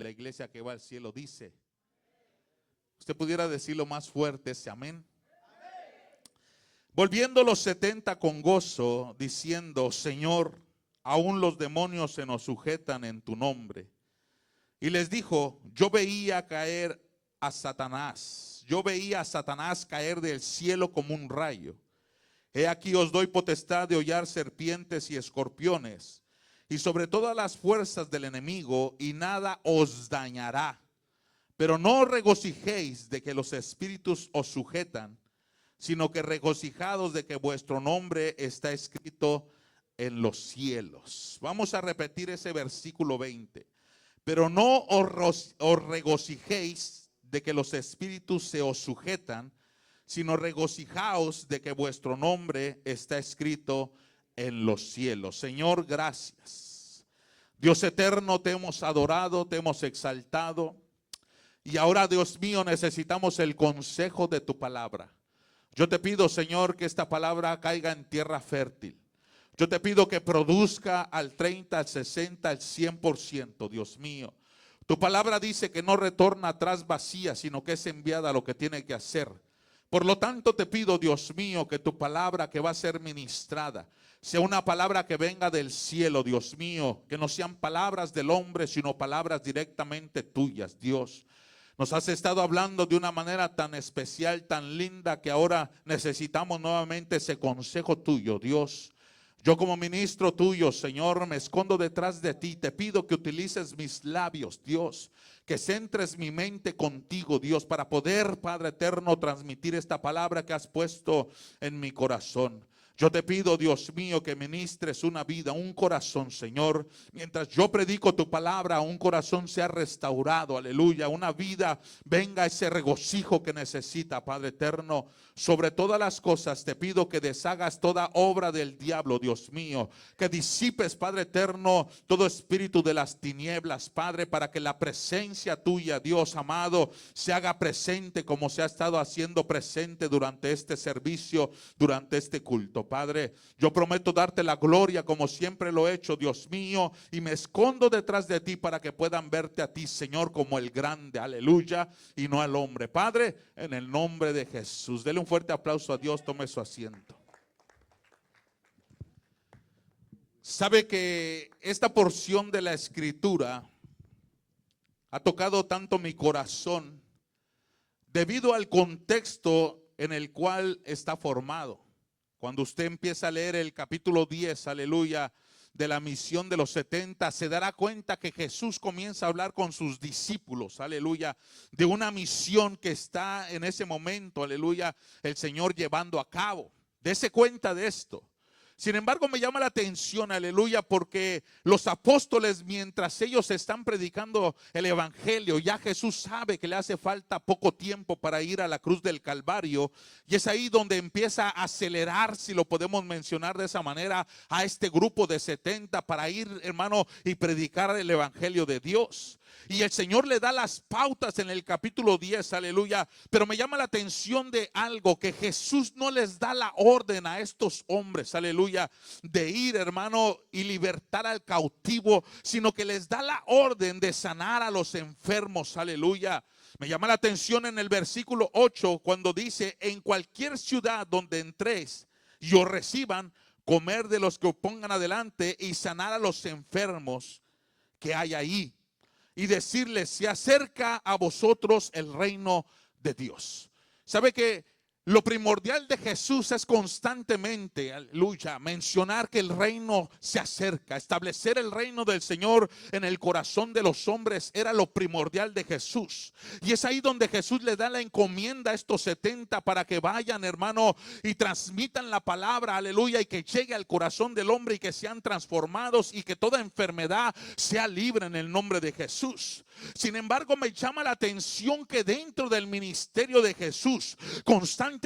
La iglesia que va al cielo dice. Usted pudiera decirlo más fuerte, ese amén. Volviendo los 70 con gozo, diciendo: Señor, aún los demonios se nos sujetan en tu nombre. Y les dijo: yo veía caer a Satanás. Yo veía a Satanás caer del cielo como un rayo. He aquí os doy potestad de hollar serpientes y escorpiones, y sobre todas las fuerzas del enemigo, y nada os dañará. Pero no os regocijéis de que los espíritus os sujetan, sino que regocijados de que vuestro nombre está escrito en los cielos. Vamos a repetir ese versículo 20. Pero no os regocijéis de que los espíritus se os sujetan, sino regocijaos de que vuestro nombre está escrito en los cielos. Señor, gracias. Dios eterno, te hemos adorado, te hemos exaltado. Y ahora, Dios mío, necesitamos el consejo de tu palabra. Yo te pido, Señor, que esta palabra caiga en tierra fértil. Yo te pido que produzca al 30, al 60, al 100%, Dios mío. Tu palabra dice que no retorna atrás vacía, sino que es enviada a lo que tiene que hacer. Por lo tanto, te pido, Dios mío, que tu palabra que va a ser ministrada sea una palabra que venga del cielo, Dios mío. Que no sean palabras del hombre, sino palabras directamente tuyas, Dios. Nos has estado hablando de una manera tan especial, tan linda, que ahora necesitamos nuevamente ese consejo tuyo, Dios. Yo como ministro tuyo, Señor, me escondo detrás de ti. Te pido que utilices mis labios, Dios. Que centres mi mente contigo, Dios, para poder, Padre eterno, transmitir esta palabra que has puesto en mi corazón. Yo te pido, Dios mío, que ministres una vida, un corazón, Señor. Mientras yo predico tu palabra, un corazón sea restaurado, aleluya. Una vida, venga ese regocijo que necesita, Padre eterno. Sobre todas las cosas te pido que deshagas toda obra del diablo, Dios mío. Que disipes, Padre eterno, todo espíritu de las tinieblas, Padre, para que la presencia tuya, Dios amado, se haga presente como se ha estado haciendo presente durante este servicio, durante este culto. Padre, yo prometo darte la gloria como siempre lo he hecho, Dios mío, y me escondo detrás de ti para que puedan verte a ti, Señor, como el grande, aleluya, y no al hombre. Padre, en el nombre de Jesús, dele un fuerte aplauso a Dios, tome su asiento. Sabe que esta porción de la escritura ha tocado tanto mi corazón debido al contexto en el cual está formado. Cuando usted empieza a leer el capítulo 10, aleluya, de la misión de los 70, se dará cuenta que Jesús comienza a hablar con sus discípulos, aleluya, de una misión que está en ese momento, aleluya, el Señor llevando a cabo. Dese cuenta de esto. Sin embargo, me llama la atención, aleluya, porque los apóstoles, mientras ellos están predicando el evangelio, ya Jesús sabe que le hace falta poco tiempo para ir a la cruz del Calvario, y es ahí donde empieza a acelerar, si lo podemos mencionar de esa manera, a este grupo de 70 para ir, hermano, y predicar el evangelio de Dios. Y el Señor le da las pautas en el capítulo 10, aleluya. Pero me llama la atención de algo, que Jesús no les da la orden a estos hombres, aleluya, de ir, hermano, y libertar al cautivo, sino que les da la orden de sanar a los enfermos, aleluya. Me llama la atención en el versículo 8 cuando dice: en cualquier ciudad donde entréis y os reciban, comer de los que os pongan adelante y sanar a los enfermos que hay ahí. Y decirles: se acerca a vosotros el reino de Dios. ¿Sabe que lo primordial de Jesús es constantemente, aleluya, mencionar que el reino se acerca? Establecer el reino del Señor en el corazón de los hombres era lo primordial de Jesús. Y es ahí donde Jesús le da la encomienda a estos 70 para que vayan, hermano, y transmitan la palabra, aleluya, y que llegue al corazón del hombre y que sean transformados y que toda enfermedad sea libre en el nombre de Jesús. Sin embargo, me llama la atención que dentro del ministerio de Jesús, constantemente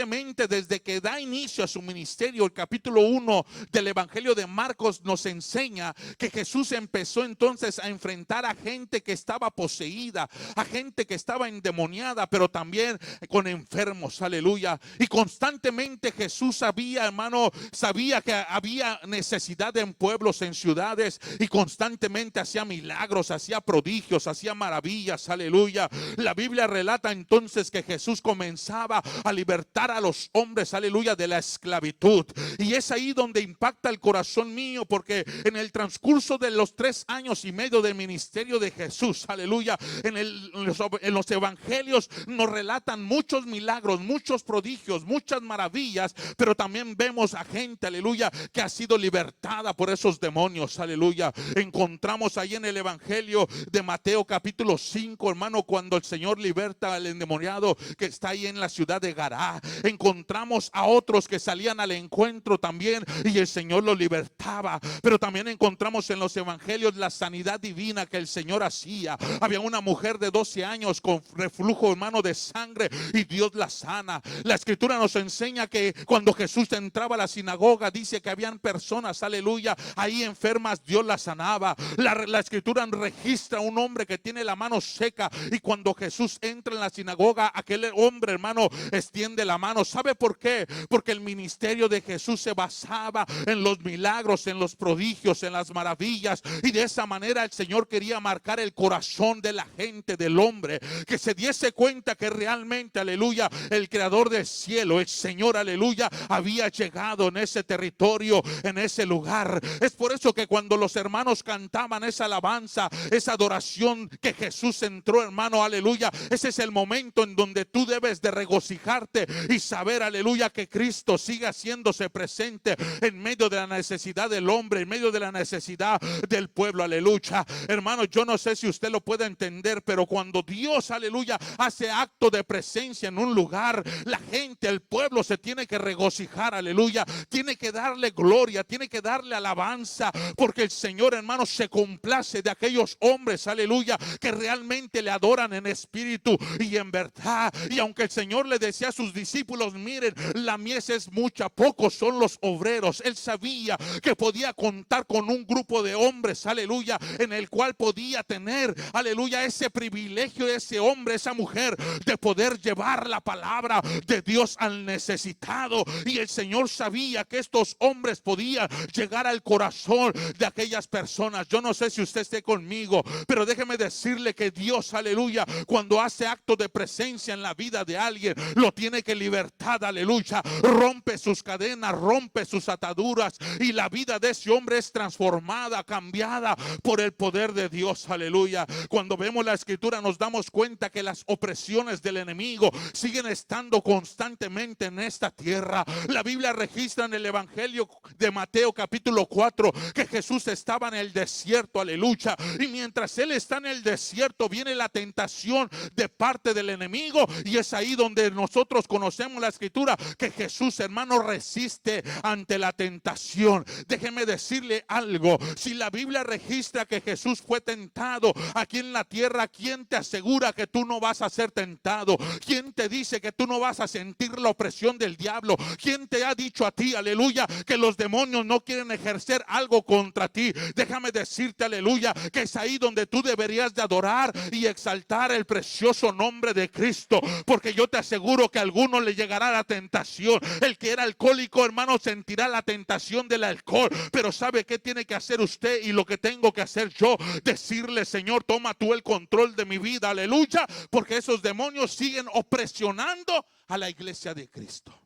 desde que da inicio a su ministerio, el capítulo 1 del evangelio de Marcos nos enseña que Jesús empezó entonces a enfrentar a gente que estaba poseída, a gente que estaba endemoniada, pero también con enfermos, aleluya. Y constantemente Jesús sabía, hermano, sabía que había necesidad en pueblos, en ciudades, y constantemente hacía milagros, hacía prodigios, hacía maravillas, aleluya. La Biblia relata entonces que Jesús comenzaba a libertar a los hombres, aleluya, de la esclavitud. Y es ahí donde impacta el corazón mío, porque en el transcurso de los 3 años y medio del ministerio de Jesús, aleluya, en los evangelios nos relatan muchos milagros, muchos prodigios, muchas maravillas, pero también vemos a gente, aleluya, que ha sido libertada por esos demonios, aleluya. Encontramos ahí en el evangelio de Mateo capítulo 5, hermano, cuando el Señor liberta al endemoniado que está ahí en la ciudad de Gará. Encontramos a otros que salían al encuentro también y el Señor los libertaba. Pero también encontramos en los evangelios la sanidad divina que el Señor hacía. Había una mujer de 12 años con reflujo, hermano, de sangre, y Dios la sana. La escritura nos enseña que cuando Jesús entraba a la sinagoga, dice que habían personas, aleluya, ahí enfermas, Dios las sanaba. La escritura registra un hombre que tiene la mano seca, y cuando Jesús entra en la sinagoga, aquel hombre, hermano, extiende la mano. ¿Sabe por qué? Porque el ministerio de Jesús se basaba en los milagros, en los prodigios, en las maravillas, y de esa manera el Señor quería marcar el corazón de la gente, del hombre, que se diese cuenta que realmente, aleluya, el creador del cielo, el Señor, aleluya, había llegado en ese territorio, en ese lugar. Es por eso que cuando los hermanos cantaban esa alabanza, esa adoración, que Jesús entró, hermano, aleluya, ese es el momento en donde tú debes de regocijarte y saber, aleluya, que Cristo sigue haciéndose presente en medio de la necesidad del hombre, en medio de la necesidad del pueblo, aleluya. Hermano, yo no sé si usted lo puede entender, pero cuando Dios, aleluya, hace acto de presencia en un lugar, la gente, el pueblo se tiene que regocijar, aleluya, tiene que darle gloria, tiene que darle alabanza, porque el Señor, hermano, se complace de aquellos hombres, aleluya, que realmente le adoran en espíritu y en verdad. Y aunque el Señor le decía a sus discípulos, miren, la mies es mucha, pocos son los obreros, él sabía que podía contar con un grupo de hombres, aleluya, en el cual podía tener, aleluya, ese privilegio, ese hombre, esa mujer, de poder llevar la palabra de Dios al necesitado. Y el Señor sabía que estos hombres podían llegar al corazón de aquellas personas. Yo no sé si usted esté conmigo, pero déjeme decirle que Dios, aleluya, cuando hace acto de presencia en la vida de alguien, lo tiene que libertar, aleluya, rompe sus cadenas, rompe sus ataduras, y la vida de ese hombre es transformada, cambiada por el poder de Dios, aleluya. Cuando vemos la escritura nos damos cuenta que las opresiones del enemigo siguen estando constantemente en esta tierra. La Biblia registra en el evangelio de Mateo capítulo 4 que Jesús estaba en el desierto, aleluya, y mientras él está en el desierto viene la tentación de parte del enemigo, y es ahí donde nosotros conocemos la escritura que Jesús, hermano, resiste ante la tentación. Déjeme decirle algo, si la Biblia registra que Jesús fue tentado aquí en la tierra, ¿quién te asegura que tú no vas a ser tentado? ¿Quién te dice que tú no vas a sentir la opresión del diablo? ¿Quién te ha dicho a ti, aleluya, que los demonios no quieren ejercer algo contra ti? Déjame decirte, aleluya, que es ahí donde tú deberías de adorar y exaltar el precioso nombre de Cristo, porque yo te aseguro que a alguno le llegará la tentación. El que era alcohólico, hermano, sentirá la tentación del alcohol, pero ¿sabe qué tiene que hacer usted y lo que tengo que hacer yo? Decirle, Señor, toma tú el control de mi vida, aleluya, porque esos demonios siguen opresionando a la iglesia de Cristo.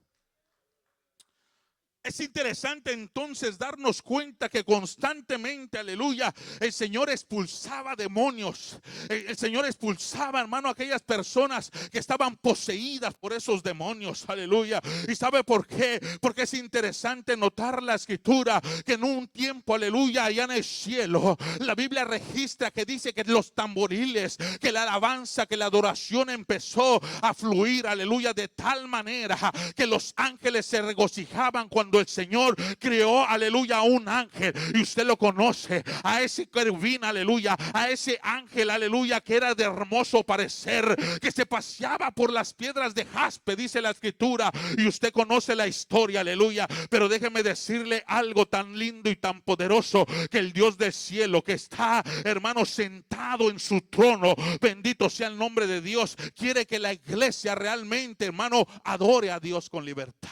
Es interesante entonces darnos cuenta que constantemente, aleluya, el Señor expulsaba demonios. El Señor expulsaba, hermano, a aquellas personas que estaban poseídas por esos demonios, aleluya. ¿Y sabe por qué? Porque es interesante notar la escritura que en un tiempo, aleluya, allá en el cielo, la Biblia registra que dice que los tamboriles, que la alabanza, que la adoración empezó a fluir, aleluya, de tal manera que los ángeles se regocijaban cuando el Señor creó, aleluya, a un ángel, y usted lo conoce, a ese querubín, aleluya, a ese ángel, aleluya, que era de hermoso parecer, que se paseaba por las piedras de jaspe, dice la escritura, y usted conoce la historia, aleluya. Pero déjeme decirle algo tan lindo y tan poderoso, que el Dios del cielo, que está, hermano, sentado en su trono, bendito sea el nombre de Dios, quiere que la iglesia realmente, hermano, adore a Dios con libertad.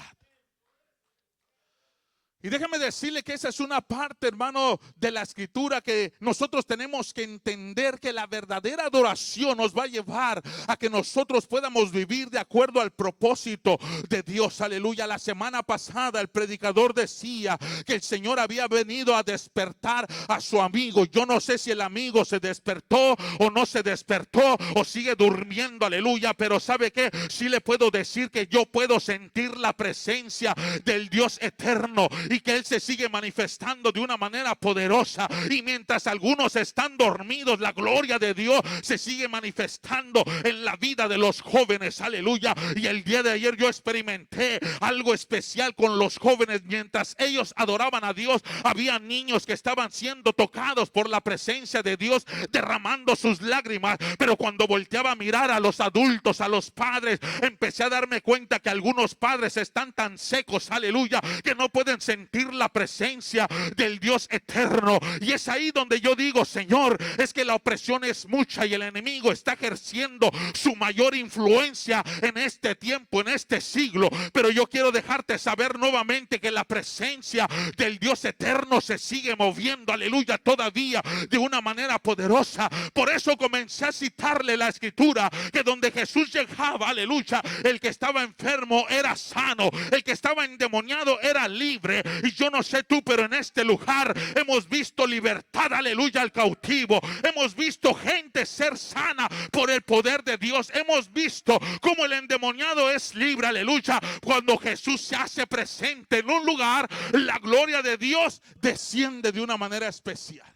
Y déjeme decirle que esa es una parte, hermano, de la escritura que nosotros tenemos que entender, que la verdadera adoración nos va a llevar a que nosotros podamos vivir de acuerdo al propósito de Dios. Aleluya. La semana pasada el predicador decía que el Señor había venido a despertar a su amigo. Yo no sé si el amigo se despertó o no se despertó o sigue durmiendo, aleluya, pero ¿sabe qué? Sí le puedo decir que yo puedo sentir la presencia del Dios eterno y que Él se sigue manifestando de una manera poderosa. Y mientras algunos están dormidos, la gloria de Dios se sigue manifestando en la vida de los jóvenes, aleluya. Y el día de ayer yo experimenté algo especial con los jóvenes. Mientras ellos adoraban a Dios, había niños que estaban siendo tocados por la presencia de Dios, derramando sus lágrimas. Pero cuando volteaba a mirar a los adultos, a los padres, empecé a darme cuenta que algunos padres están tan secos, aleluya, que no pueden sentir la presencia del Dios eterno. Y es ahí donde yo digo, Señor, es que la opresión es mucha y el enemigo está ejerciendo su mayor influencia en este tiempo, en este siglo. Pero yo quiero dejarte saber nuevamente que la presencia del Dios eterno se sigue moviendo, aleluya, todavía de una manera poderosa. Por eso comencé a citarle la escritura, que donde Jesús llegaba, aleluya, el que estaba enfermo era sano, el que estaba endemoniado era libre. Y yo no sé tú, pero en este lugar hemos visto libertad, aleluya, al cautivo. Hemos visto gente ser sana por el poder de Dios. Hemos visto cómo el endemoniado es libre, aleluya. Cuando Jesús se hace presente en un lugar, la gloria de Dios desciende de una manera especial.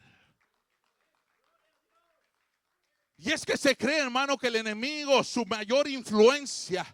Y es que se cree, hermano, que el enemigo, su mayor influencia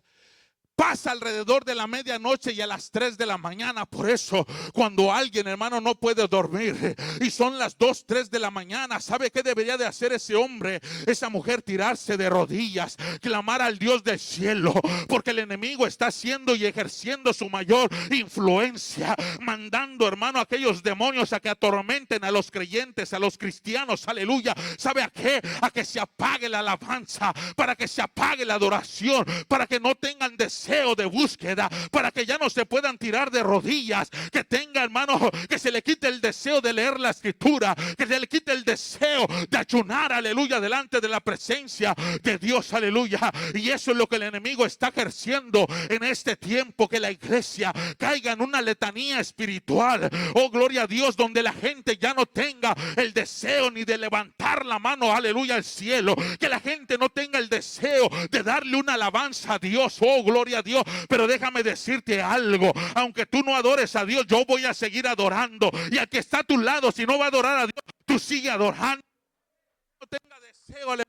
pasa alrededor de la medianoche y a las 3 de la mañana. Por eso cuando alguien, hermano, no puede dormir y son las 2, 3 de la mañana, ¿sabe qué debería de hacer ese hombre, esa mujer? Tirarse de rodillas, clamar al Dios del cielo, porque el enemigo está haciendo y ejerciendo su mayor influencia, mandando, hermano, a aquellos demonios a que atormenten a los creyentes, a los cristianos, aleluya. ¿Sabe a qué? A que se apague la alabanza, para que se apague la adoración, para que no tengan deseo de búsqueda, para que ya no se puedan tirar de rodillas, que tenga, hermano, que se le quite el deseo de leer la escritura, que se le quite el deseo de ayunar, aleluya, delante de la presencia de Dios, aleluya. Y eso es lo que el enemigo está ejerciendo en este tiempo, que la iglesia caiga en una letanía espiritual, oh gloria a Dios, donde la gente ya no tenga el deseo ni de levantar la mano, aleluya, al cielo, que la gente no tenga el deseo de darle una alabanza a Dios, oh gloria a Dios. Pero déjame decirte algo, aunque tú no adores a Dios, yo voy a seguir adorando. Y al que está a tu lado, si no va a adorar a Dios, tú sigue adorando. No tenga deseo de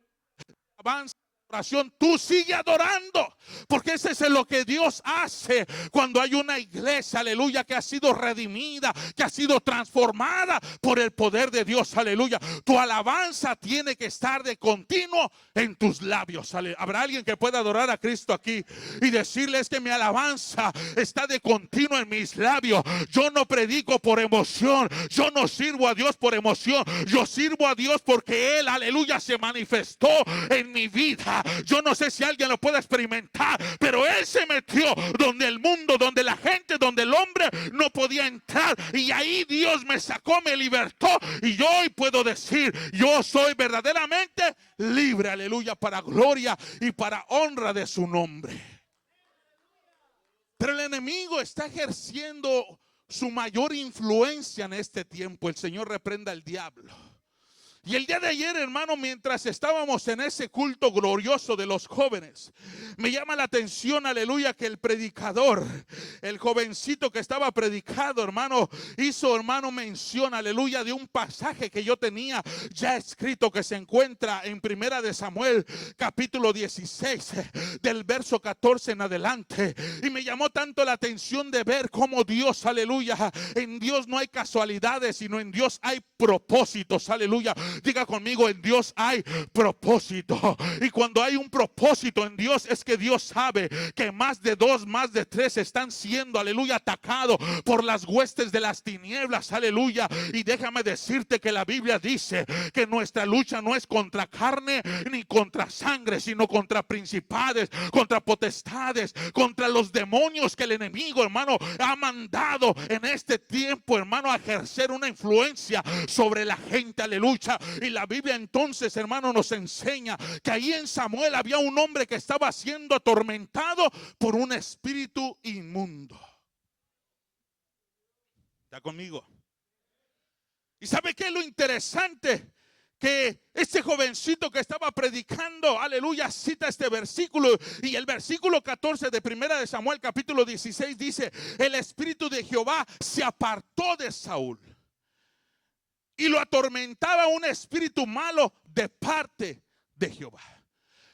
alabanza, oración, tú sigue adorando, porque ese es lo que Dios hace cuando hay una iglesia, aleluya, que ha sido redimida, que ha sido transformada por el poder de Dios, aleluya. Tu alabanza tiene que estar de continuo en tus labios. Habrá alguien que pueda adorar a Cristo aquí y decirles que mi alabanza está de continuo en mis labios. Yo no predico por emoción, yo no sirvo a Dios por emoción, yo sirvo a Dios porque Él, aleluya, se manifestó en mi vida. Yo no sé si alguien lo puede experimentar, pero Él se metió donde el mundo, donde la gente, donde el hombre no podía entrar, y ahí Dios me sacó, me libertó, y yo hoy puedo decir, yo soy verdaderamente libre, aleluya, para gloria y para honra de su nombre. Pero el enemigo está ejerciendo su mayor influencia en este tiempo. El Señor reprenda al diablo. Y el día de ayer, hermano, mientras estábamos en ese culto glorioso de los jóvenes, me llama la atención, aleluya, que el predicador, el jovencito que estaba predicando, hermano, hizo, hermano, mención, aleluya, de un pasaje que yo tenía ya escrito, que se encuentra en Primera de Samuel, capítulo 16, del verso 14 en adelante. Y me llamó tanto la atención de ver cómo Dios, aleluya, en Dios no hay casualidades, sino en Dios hay propósitos, aleluya. Diga conmigo, en Dios hay propósito. Y cuando hay un propósito en Dios, es que Dios sabe que más de dos, más de tres están siendo, aleluya, atacados por las huestes de las tinieblas, aleluya. Y déjame decirte que la Biblia dice que nuestra lucha no es contra carne ni contra sangre, sino contra principados, contra potestades, contra los demonios que el enemigo, hermano, ha mandado en este tiempo, hermano, a ejercer una influencia sobre la gente, aleluya. Y la Biblia entonces, hermano, nos enseña que ahí en Samuel había un hombre que estaba siendo atormentado por un espíritu inmundo. ¿Está conmigo? ¿Y sabe qué es lo interesante? Que este jovencito que estaba predicando, aleluya, cita este versículo, y el versículo 14 de Primera de Samuel capítulo 16 dice: el espíritu de Jehová se apartó de Saúl y lo atormentaba un espíritu malo de parte de Jehová.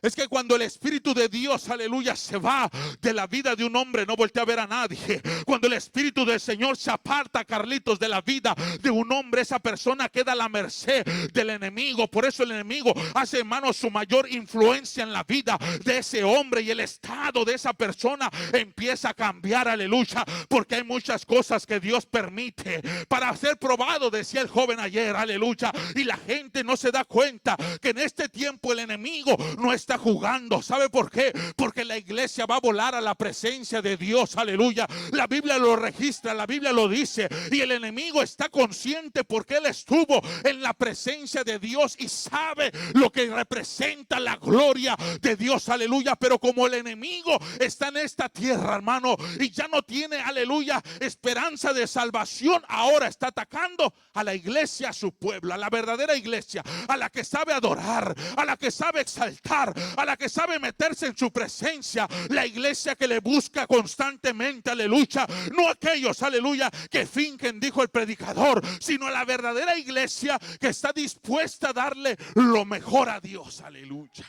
Es que cuando el Espíritu de Dios, aleluya, se va de la vida de un hombre, no voltea a ver a nadie. Cuando el Espíritu del Señor se aparta, Carlitos, de la vida de un hombre, esa persona queda a la merced del enemigo. Por eso el enemigo hace, hermano, su mayor influencia en la vida de ese hombre, y el estado de esa persona empieza a cambiar, aleluya, porque hay muchas cosas que Dios permite para ser probado, decía el joven ayer, aleluya. Y la gente no se da cuenta que en este tiempo el enemigo no está jugando. ¿Sabe por qué? Porque la iglesia va a volar a la presencia de Dios, aleluya. La Biblia lo registra, la Biblia lo dice, y el enemigo está consciente porque él estuvo en la presencia de Dios y sabe lo que representa la gloria de Dios, aleluya. Pero como el enemigo está en esta tierra, hermano, y ya no tiene, aleluya, esperanza de salvación, ahora está atacando a la iglesia, a su pueblo, a la verdadera iglesia, a la que sabe adorar, a la que sabe exaltar, a la que sabe meterse en su presencia. La iglesia que le busca constantemente, aleluya. No aquellos, aleluya, que fingen, dijo el predicador, sino la verdadera iglesia que está dispuesta a darle lo mejor a Dios, aleluya.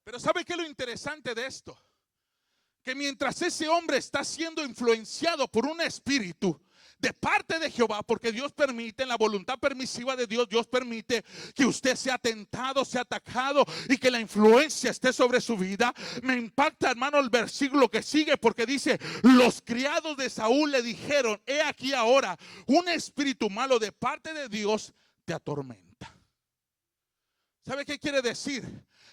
Pero ¿sabe qué es lo interesante de esto? Que mientras ese hombre está siendo influenciado por un espíritu de parte de Jehová, porque Dios permite, en la voluntad permisiva de Dios, Dios permite que usted sea tentado, sea atacado, y que la influencia esté sobre su vida. Me impacta, hermano, el versículo que sigue, porque dice: los criados de Saúl le dijeron: he aquí ahora un espíritu malo de parte de Dios te atormenta. ¿Sabe qué quiere decir?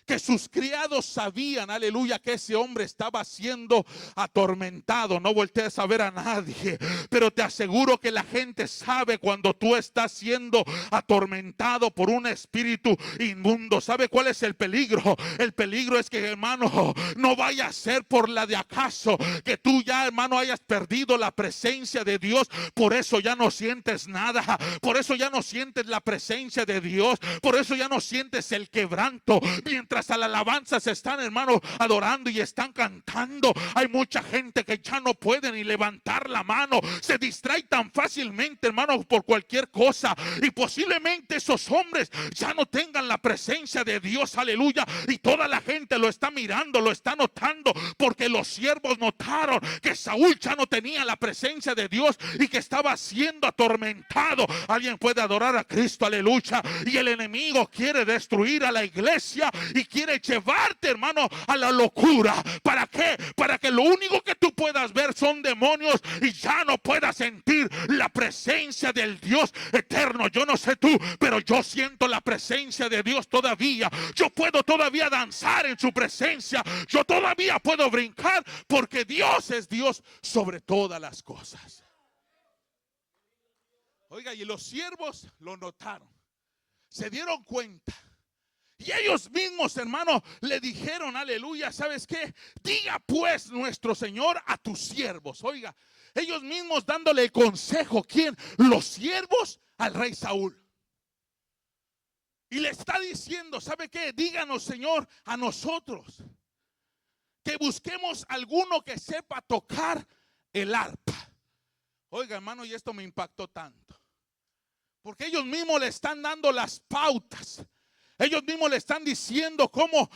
Que sus criados sabían, aleluya, que ese hombre estaba siendo atormentado. No voltees a ver a nadie, pero te aseguro que la gente sabe cuando tú estás siendo atormentado por un espíritu inmundo. ¿Sabe cuál es el peligro? El peligro es que, hermano, no vaya a ser por la de acaso que tú ya, hermano, hayas perdido la presencia de Dios. Por eso ya no sientes nada, por eso ya no sientes la presencia de Dios, por eso ya no sientes el quebranto. Mientras a la alabanza se están, hermano, adorando y están cantando, hay mucha gente que ya no puede ni levantar la mano, se distrae tan fácilmente, hermano, por cualquier cosa, y posiblemente esos hombres ya no tengan la presencia de Dios, aleluya, y toda la gente lo está mirando, lo está notando, porque los siervos notaron que Saúl ya no tenía la presencia de Dios y que estaba siendo atormentado. Alguien puede adorar a Cristo, aleluya. Y el enemigo quiere destruir a la iglesia y quiere llevarte, hermano, a la locura. ¿Para qué? Para que lo único que tú puedas ver son demonios y ya no puedas sentir la presencia del Dios eterno. Yo no sé tú, pero yo siento la presencia de Dios todavía. Yo puedo todavía danzar en su presencia. Yo todavía puedo brincar, porque Dios es Dios sobre todas las cosas. Oiga, y los siervos lo notaron, se dieron cuenta. Y ellos mismos, hermano, le dijeron, aleluya, ¿sabes qué? Diga pues nuestro Señor a tus siervos. Oiga, ellos mismos dándole el consejo. ¿Quién? Los siervos al rey Saúl. Y le está diciendo, ¿sabe qué? Díganos, Señor, a nosotros que busquemos alguno que sepa tocar el arpa. Oiga, hermano, y esto me impactó tanto, porque ellos mismos le están dando las pautas. Ellos mismos le están diciendo cómo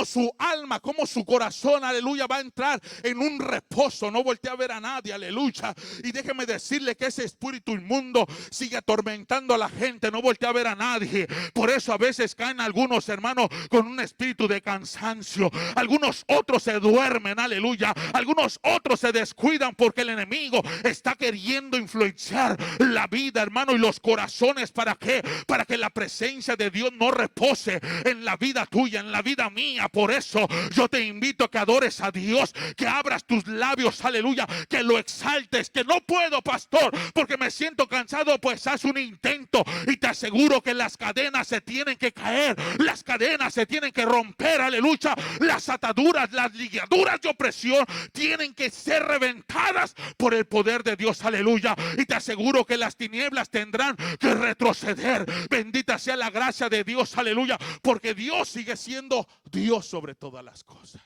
su alma, cómo su corazón, aleluya, va a entrar en un reposo. No voltea a ver a nadie, aleluya. Y déjeme decirle que ese espíritu inmundo sigue atormentando a la gente. No voltea a ver a nadie. Por eso a veces caen algunos, hermanos, con un espíritu de cansancio. Algunos otros se duermen, aleluya. Algunos otros se descuidan porque el enemigo está queriendo influenciar la vida, hermano, y los corazones. ¿Para qué? Para que la presencia de Dios no repose en la vida tuya, en la vida mía. Por eso yo te invito a que adores a Dios, que abras tus labios, aleluya, que lo exaltes. Que no puedo, pastor, porque me siento cansado. Pues haz un intento y te aseguro que las cadenas se tienen que caer, las cadenas se tienen que romper, aleluya. Las ataduras, las ligaduras de opresión tienen que ser reventadas por el poder de Dios, aleluya. Y te aseguro que las tinieblas tendrán que retroceder. Bendita sea la gracia de Dios, aleluya, porque Dios sigue siendo Dios sobre todas las cosas.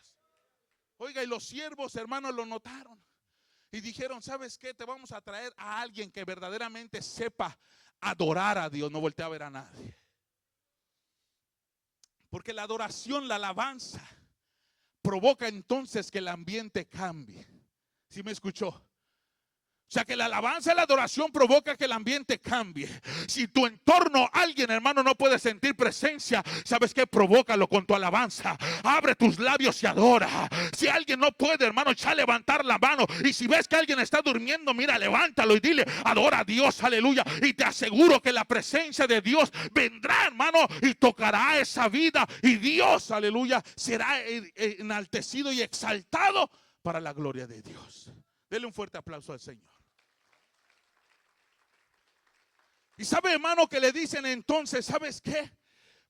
Oiga, y los siervos, hermanos, lo notaron y dijeron: ¿sabes qué? Te vamos a traer a alguien que verdaderamente sepa adorar a Dios. No voltea a ver a nadie, porque la adoración, la alabanza provoca entonces que el ambiente cambie. ¿Sí me escuchó? O sea, que la alabanza y la adoración provoca que el ambiente cambie. Si tu entorno, alguien, hermano, no puede sentir presencia, ¿sabes qué? Provócalo con tu alabanza. Abre tus labios y adora. Si alguien no puede, hermano, ya levantar la mano. Y si ves que alguien está durmiendo, mira, levántalo y dile: adora a Dios, aleluya. Y te aseguro que la presencia de Dios vendrá, hermano, y tocará esa vida. Y Dios, aleluya, será enaltecido y exaltado para la gloria de Dios. Dele un fuerte aplauso al Señor. Y sabe, hermano, que le dicen entonces: ¿sabes qué?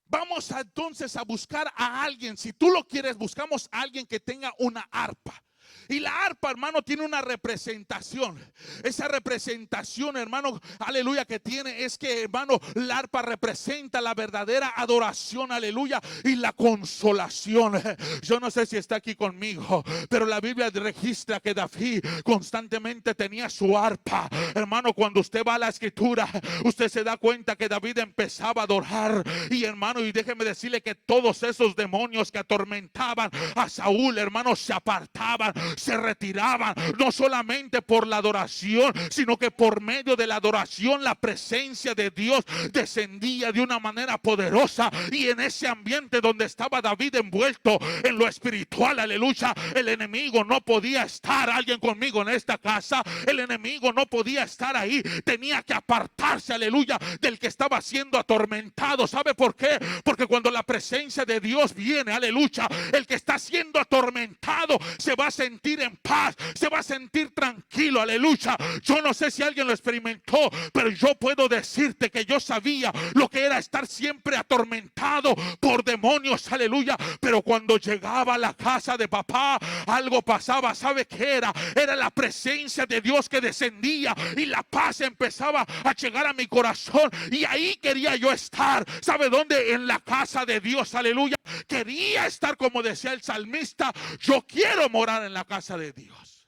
Vamos entonces a buscar a alguien. Si tú lo quieres, buscamos a alguien que tenga una arpa. Y la arpa, hermano, tiene una representación. Esa representación, hermano, aleluya, que tiene es que, hermano, la arpa representa la verdadera adoración, aleluya, y la consolación. Yo no sé si está aquí conmigo, pero la Biblia registra que David constantemente tenía su arpa. Hermano, cuando usted va a la escritura, usted se da cuenta que David empezaba a adorar. Y hermano, y déjeme decirle que todos esos demonios que atormentaban a Saúl, hermano, se apartaban, se retiraban, no solamente por la adoración, sino que por medio de la adoración la presencia de Dios descendía de una manera poderosa. Y en ese ambiente donde estaba David envuelto en lo espiritual, aleluya, el enemigo no podía estar. Alguien conmigo en esta casa, el enemigo no podía estar ahí, tenía que apartarse, aleluya, del que estaba siendo atormentado. ¿Sabe por qué? Porque cuando la presencia de Dios viene, aleluya, el que está siendo atormentado se va a sentir en paz, se va a sentir tranquilo, aleluya. Yo no sé si alguien lo experimentó, pero yo puedo decirte que yo sabía lo que era estar siempre atormentado por demonios, aleluya. Pero cuando llegaba a la casa de papá, algo pasaba. ¿Sabe qué era? Era la presencia de Dios que descendía y la paz empezaba a llegar a mi corazón, y ahí quería yo estar. ¿Sabe dónde? En la casa de Dios, aleluya. Quería estar, como decía el salmista: yo quiero morar en la casa de Dios.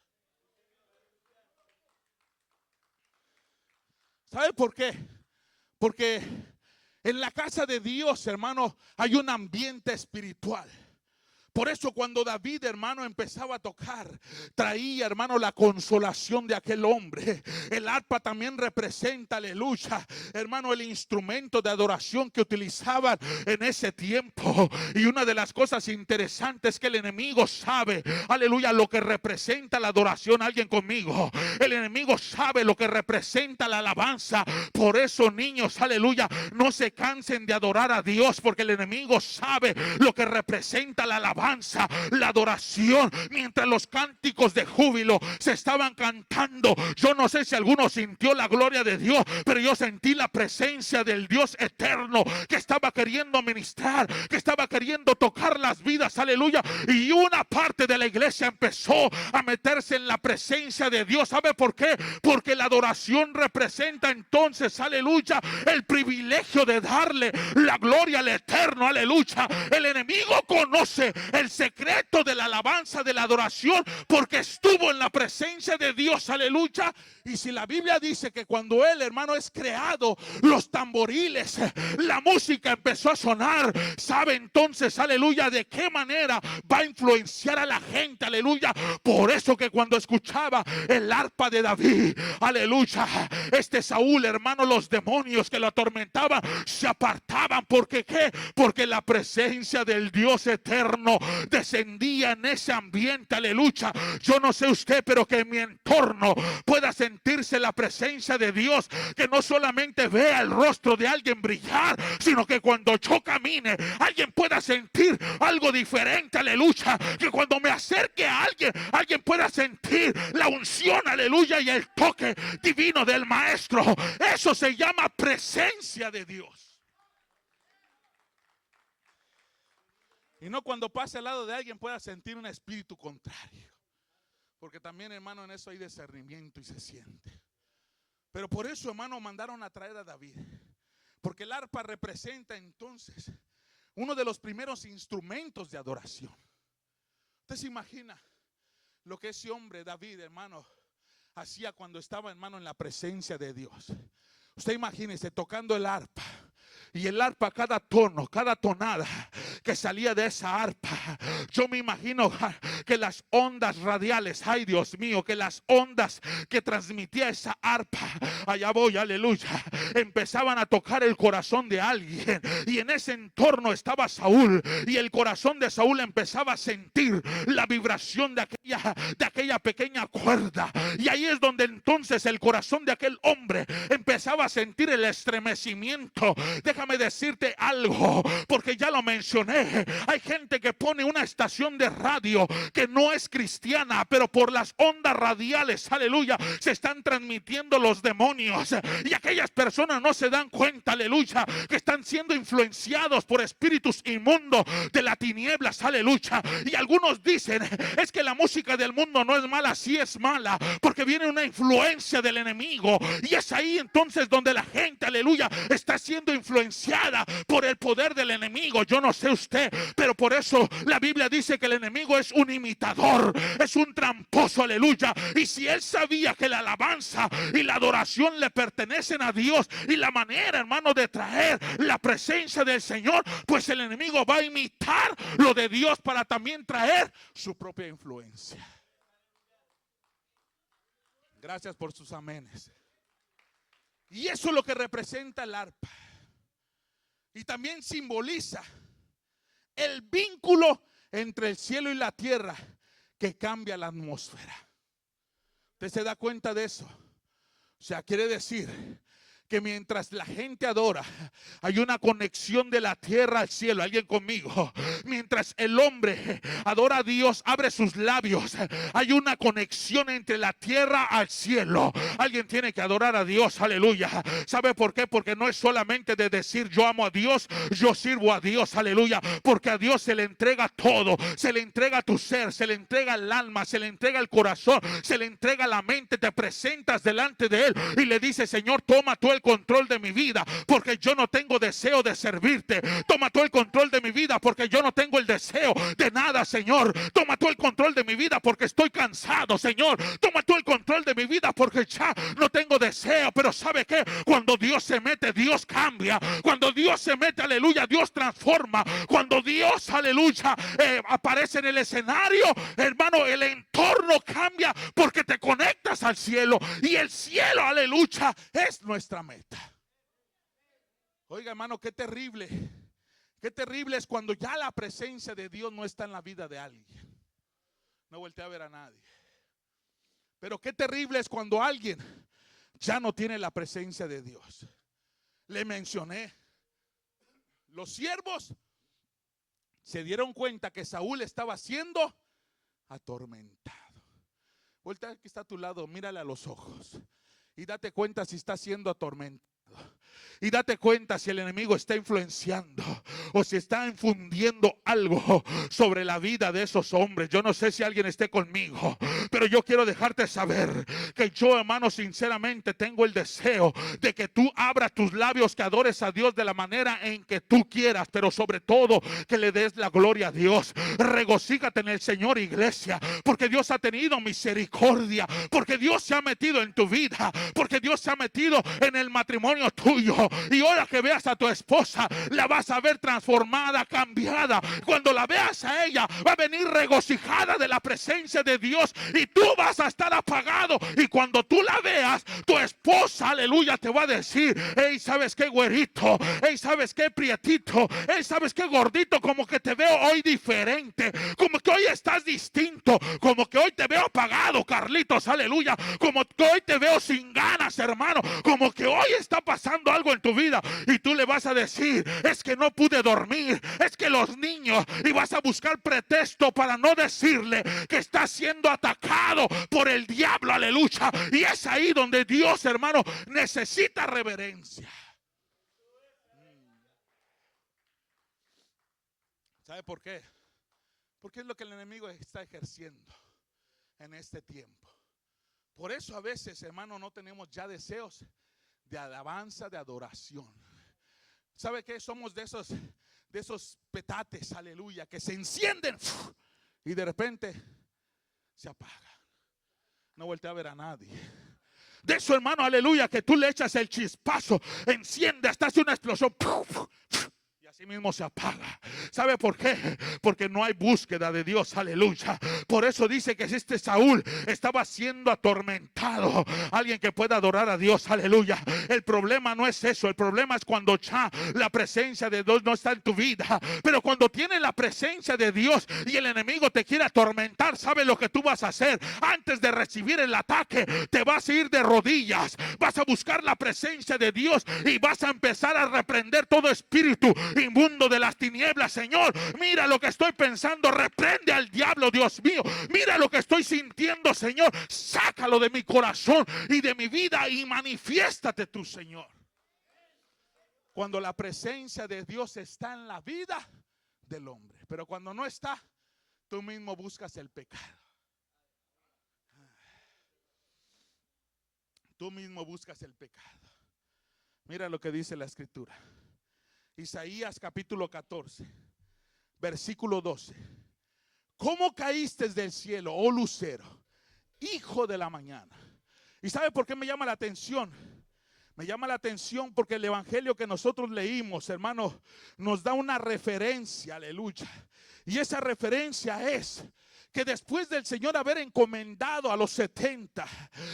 ¿Sabe por qué? Porque en la casa de Dios, hermano, hay un ambiente espiritual. Por eso cuando David, hermano, empezaba a tocar, traía, hermano, la consolación de aquel hombre. El arpa también representa, aleluya, hermano, el instrumento de adoración que utilizaban en ese tiempo. Y una de las cosas interesantes es que el enemigo sabe, aleluya, lo que representa la adoración. Alguien conmigo, el enemigo sabe lo que representa la alabanza. Por eso, niños, aleluya, no se cansen de adorar a Dios, porque el enemigo sabe lo que representa la alabanza, la adoración. Mientras los cánticos de júbilo se estaban cantando, yo no sé si alguno sintió la gloria de Dios, pero yo sentí la presencia del Dios eterno que estaba queriendo ministrar, que estaba queriendo tocar las vidas, aleluya. Y una parte de la iglesia empezó a meterse en la presencia de Dios. ¿Sabe por qué? Porque la adoración representa entonces, aleluya, el privilegio de darle la gloria al eterno, aleluya. El enemigo conoce el secreto de la alabanza, de la adoración, porque estuvo en la presencia de Dios, aleluya. Y si la Biblia dice que cuando él, hermano, es creado, los tamboriles, la música empezó a sonar, sabe entonces, aleluya, de qué manera va a influenciar a la gente, aleluya. Por eso que cuando escuchaba el arpa de David, aleluya, Saúl, hermano, los demonios que lo atormentaban se apartaban. ¿Porque qué? Porque la presencia del Dios eterno descendía en ese ambiente, aleluya. Yo no sé usted, pero que en mi entorno pueda sentirse la presencia de Dios, que no solamente vea el rostro de alguien brillar, sino que cuando yo camine, alguien pueda sentir algo diferente, aleluya. Que cuando me acerque a alguien, alguien pueda sentir la unción, aleluya, y el toque divino del Maestro. Eso se llama presencia de Dios. Y no cuando pase al lado de alguien pueda sentir un espíritu contrario. Porque también, hermano, en eso hay discernimiento y se siente. Pero por eso, hermano, mandaron a traer a David. Porque el arpa representa entonces uno de los primeros instrumentos de adoración. Usted se imagina lo que ese hombre David, hermano, hacía cuando estaba, hermano, en la presencia de Dios. Usted imagínese tocando el arpa. Y el arpa, cada tono, cada tonada que salía de esa arpa, yo me imagino que las ondas radiales, ay Dios mío, que las ondas que transmitía esa arpa, allá voy, aleluya, empezaban a tocar el corazón de alguien. Y en ese entorno estaba Saúl, y el corazón de Saúl empezaba a sentir la vibración de aquella pequeña cuerda. Y ahí es donde entonces el corazón de aquel hombre empezaba a sentir el estremecimiento. Déjame decirte algo, porque ya lo mencioné. Hay gente que pone una estación de radio que no es cristiana, pero por las ondas radiales, aleluya, se están transmitiendo los demonios. Y aquellas personas no se dan cuenta, aleluya, que están siendo influenciados por espíritus inmundos de las tinieblas, aleluya. Y algunos dicen, es que la música del mundo no es mala. Sí es mala, porque viene una influencia del enemigo. Y es ahí entonces donde la gente, aleluya, está siendo influenciada por el poder del enemigo. Yo no sé usted, pero por eso la Biblia dice que el enemigo es un imitador, es un tramposo, aleluya. Y si él sabía que la alabanza y la adoración le pertenecen a Dios, y la manera, hermano, de traer la presencia del Señor, pues el enemigo va a imitar lo de Dios para también traer su propia influencia. Gracias por sus amenes. Y eso es lo que representa el arpa. Y también simboliza el vínculo entre el cielo y la tierra que cambia la atmósfera. ¿Usted se da cuenta de eso? O sea, quiere decir que mientras la gente adora, hay una conexión de la tierra al cielo. Alguien conmigo. Mientras el hombre adora a Dios, abre sus labios, hay una conexión entre la tierra al cielo. Alguien tiene que adorar a Dios, aleluya. ¿Sabe por qué? Porque no es solamente de decir yo amo a Dios, yo sirvo a Dios, aleluya. Porque a Dios se le entrega todo, se le entrega tu ser, se le entrega el alma, se le entrega el corazón, se le entrega la mente. Te presentas delante de Él y le dices, Señor, toma tú el control de mi vida, porque yo no tengo deseo de servirte. Toma tú el control de mi vida, porque yo no tengo el deseo de nada, Señor. Toma tú el control de mi vida, porque estoy cansado, Señor. Toma tú el control de mi vida, porque ya no tengo deseo. Pero ¿sabe qué? Cuando Dios se mete, Dios cambia. Cuando Dios se mete, aleluya, Dios transforma. Cuando Dios, aleluya, aparece en el escenario, hermano, el entorno cambia, porque te conectas al cielo. Y el cielo, aleluya, es nuestra meta. Oiga, hermano, qué terrible. Qué terrible es cuando ya la presencia de Dios no está en la vida de alguien. No volteé a ver a nadie. Pero qué terrible es cuando alguien ya no tiene la presencia de Dios. Le mencioné, los siervos se dieron cuenta que Saúl estaba siendo atormentado. Voltea, que está a tu lado, mírale a los ojos y date cuenta si está siendo atormentado. Y date cuenta si el enemigo está influenciando o si está infundiendo algo sobre la vida de esos hombres. Yo no sé si alguien esté conmigo, Pero yo quiero dejarte saber que yo, hermano, sinceramente tengo el deseo de que tú abras tus labios, que adores a Dios de la manera en que tú quieras, pero sobre todo que le des la gloria a Dios. Regocígate en el Señor, iglesia, porque Dios ha tenido misericordia, porque Dios se ha metido en tu vida, porque Dios se ha metido en el matrimonio tuyo. Y ahora que veas a tu esposa, la vas a ver transformada, cambiada. Cuando la veas a ella, va a venir regocijada de la presencia de Dios, y tú vas a estar apagado. Y cuando tú la veas, tu esposa, aleluya, te va a decir: hey, ¿sabes qué, güerito? Hey, ¿sabes qué, prietito? Hey, ¿sabes qué, gordito? Como que te veo hoy diferente, como que hoy estás distinto, como que hoy te veo apagado, Carlitos, aleluya, como que hoy te veo sin ganas, hermano, como que hoy está pasando algo en tu vida. Y tú le vas a decir: es que no pude dormir, es que los niños, y vas a buscar pretexto para no decirle que está siendo atacado por el diablo, aleluya. Y es ahí donde Dios, hermano, necesita reverencia. ¿Sabe por qué? Porque es lo que el enemigo está ejerciendo en este tiempo. Por eso a veces, hermano, no tenemos ya deseos de alabanza, de adoración. ¿Sabe qué? Somos de esos petates, aleluya, que se encienden y de repente se apagan. No voltea a ver a nadie. De eso, hermano, aleluya, que tú le echas el chispazo, enciende, hasta hace una explosión, y así mismo se apaga. ¿Sabe por qué? Porque no hay búsqueda de Dios, aleluya. Por eso dice que este Saúl estaba siendo atormentado. Alguien que pueda adorar a Dios, aleluya. El problema no es eso, el problema es cuando ya la presencia de Dios no está en tu vida. Pero cuando tienes la presencia de Dios y el enemigo te quiere atormentar, ¿sabe lo que tú vas a hacer? Antes de recibir el ataque, te vas a ir de rodillas, vas a buscar la presencia de Dios y vas a empezar a reprender todo espíritu inmundo de las tinieblas. Señor, mira lo que estoy pensando, reprende al diablo, Dios mío. Mira lo que estoy sintiendo, Señor, sácalo de mi corazón y de mi vida y manifiéstate tú, Señor. Cuando la presencia de Dios está en la vida del hombre, pero cuando no está, tú mismo buscas el pecado. Tú mismo buscas el pecado. Mira lo que dice la escritura. Isaías capítulo 14, versículo 12. ¿Cómo caíste del cielo, oh lucero, hijo de la mañana? ¿Y sabe por qué me llama la atención? Me llama la atención porque el evangelio que nosotros leímos, hermano, nos da una referencia, aleluya. Y esa referencia es que después del Señor haber encomendado a los 70,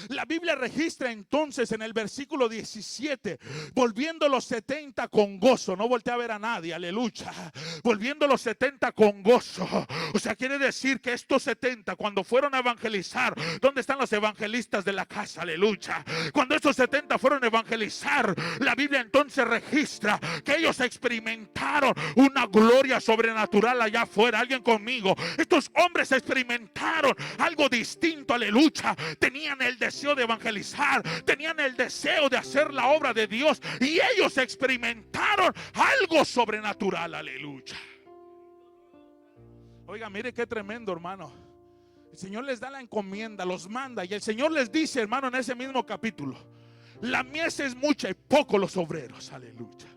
la Biblia registra entonces en el versículo 17, volviendo los 70 con gozo. No voltea a ver a nadie, aleluya. Volviendo los 70 con gozo. O sea, quiere decir que estos 70 cuando fueron a evangelizar, ¿dónde están los evangelistas de la casa? Aleluya. Cuando estos 70 fueron a evangelizar, la Biblia entonces registra que ellos experimentaron una gloria sobrenatural allá afuera. Alguien conmigo. Estos hombres experimentaron algo distinto, aleluya. Tenían el deseo de evangelizar, tenían el deseo de hacer la obra de Dios, y ellos experimentaron algo sobrenatural, aleluya. Oiga, mire qué tremendo, hermano. El Señor les da la encomienda, los manda, y el Señor les dice, hermano, en ese mismo capítulo: la mies es mucha y pocos los obreros, aleluya.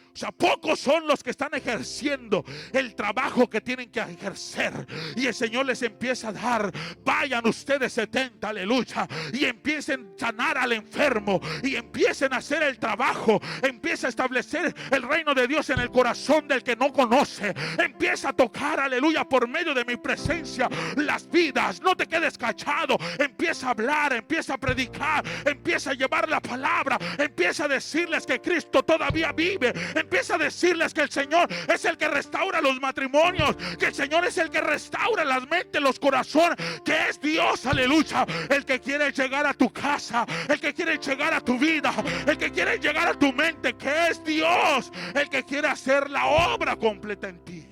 O sea, pocos son los que están ejerciendo el trabajo que tienen que ejercer. Y el Señor les empieza a dar: vayan ustedes 70, aleluya, y empiecen a sanar al enfermo, y empiecen a hacer el trabajo. Empieza a establecer el reino de Dios en el corazón del que no conoce. Empieza a tocar, aleluya, por medio de mi presencia las vidas. No te quedes callado. Empieza a hablar, empieza a predicar, empieza a llevar la palabra, empieza a decirles que Cristo todavía vive. Empieza a decirles que el Señor es el que restaura los matrimonios, que el Señor es el que restaura las mentes, los corazones, que es Dios, aleluya, el que quiere llegar a tu casa, el que quiere llegar a tu vida, el que quiere llegar a tu mente, que es Dios, el que quiere hacer la obra completa en ti.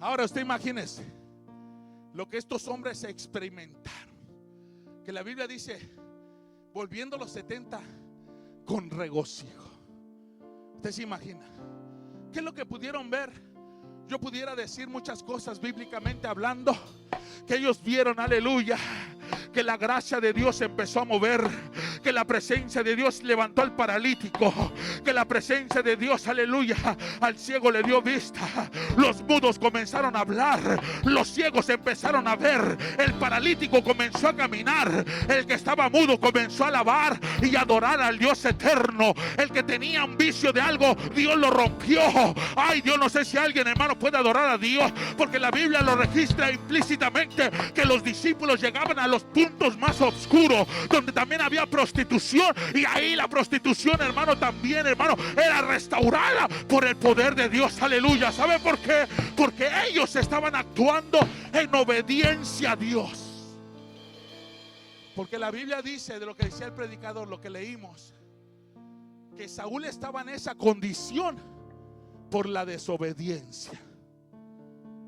Ahora usted imagínese lo que estos hombres experimentaron, que la Biblia dice: volviendo los 70 con regocijo. Usted se imagina qué es lo que pudieron ver. yo pudiera decir muchas cosas bíblicamente hablando, que ellos vieron, aleluya, que la gracia de Dios empezó a mover, que la presencia de Dios levantó al paralítico, que la presencia de Dios, aleluya, al ciego le dio vista, los mudos comenzaron a hablar, los ciegos empezaron a ver, el paralítico comenzó a caminar, el que estaba mudo comenzó a alabar y adorar al Dios eterno, el que tenía un vicio de algo, Dios lo rompió. Ay, yo no sé si alguien, hermano, puede adorar a Dios, porque la Biblia lo registra implícitamente, que los discípulos llegaban a los puntos más oscuros, donde también había prostitución, y ahí la prostitución, hermano, también, hermano, era restaurada por el poder de Dios, aleluya. ¿Sabe por qué? Porque ellos estaban actuando en obediencia a Dios. Porque la Biblia dice, de lo que decía el predicador, lo que leímos, que Saúl estaba en esa condición por la desobediencia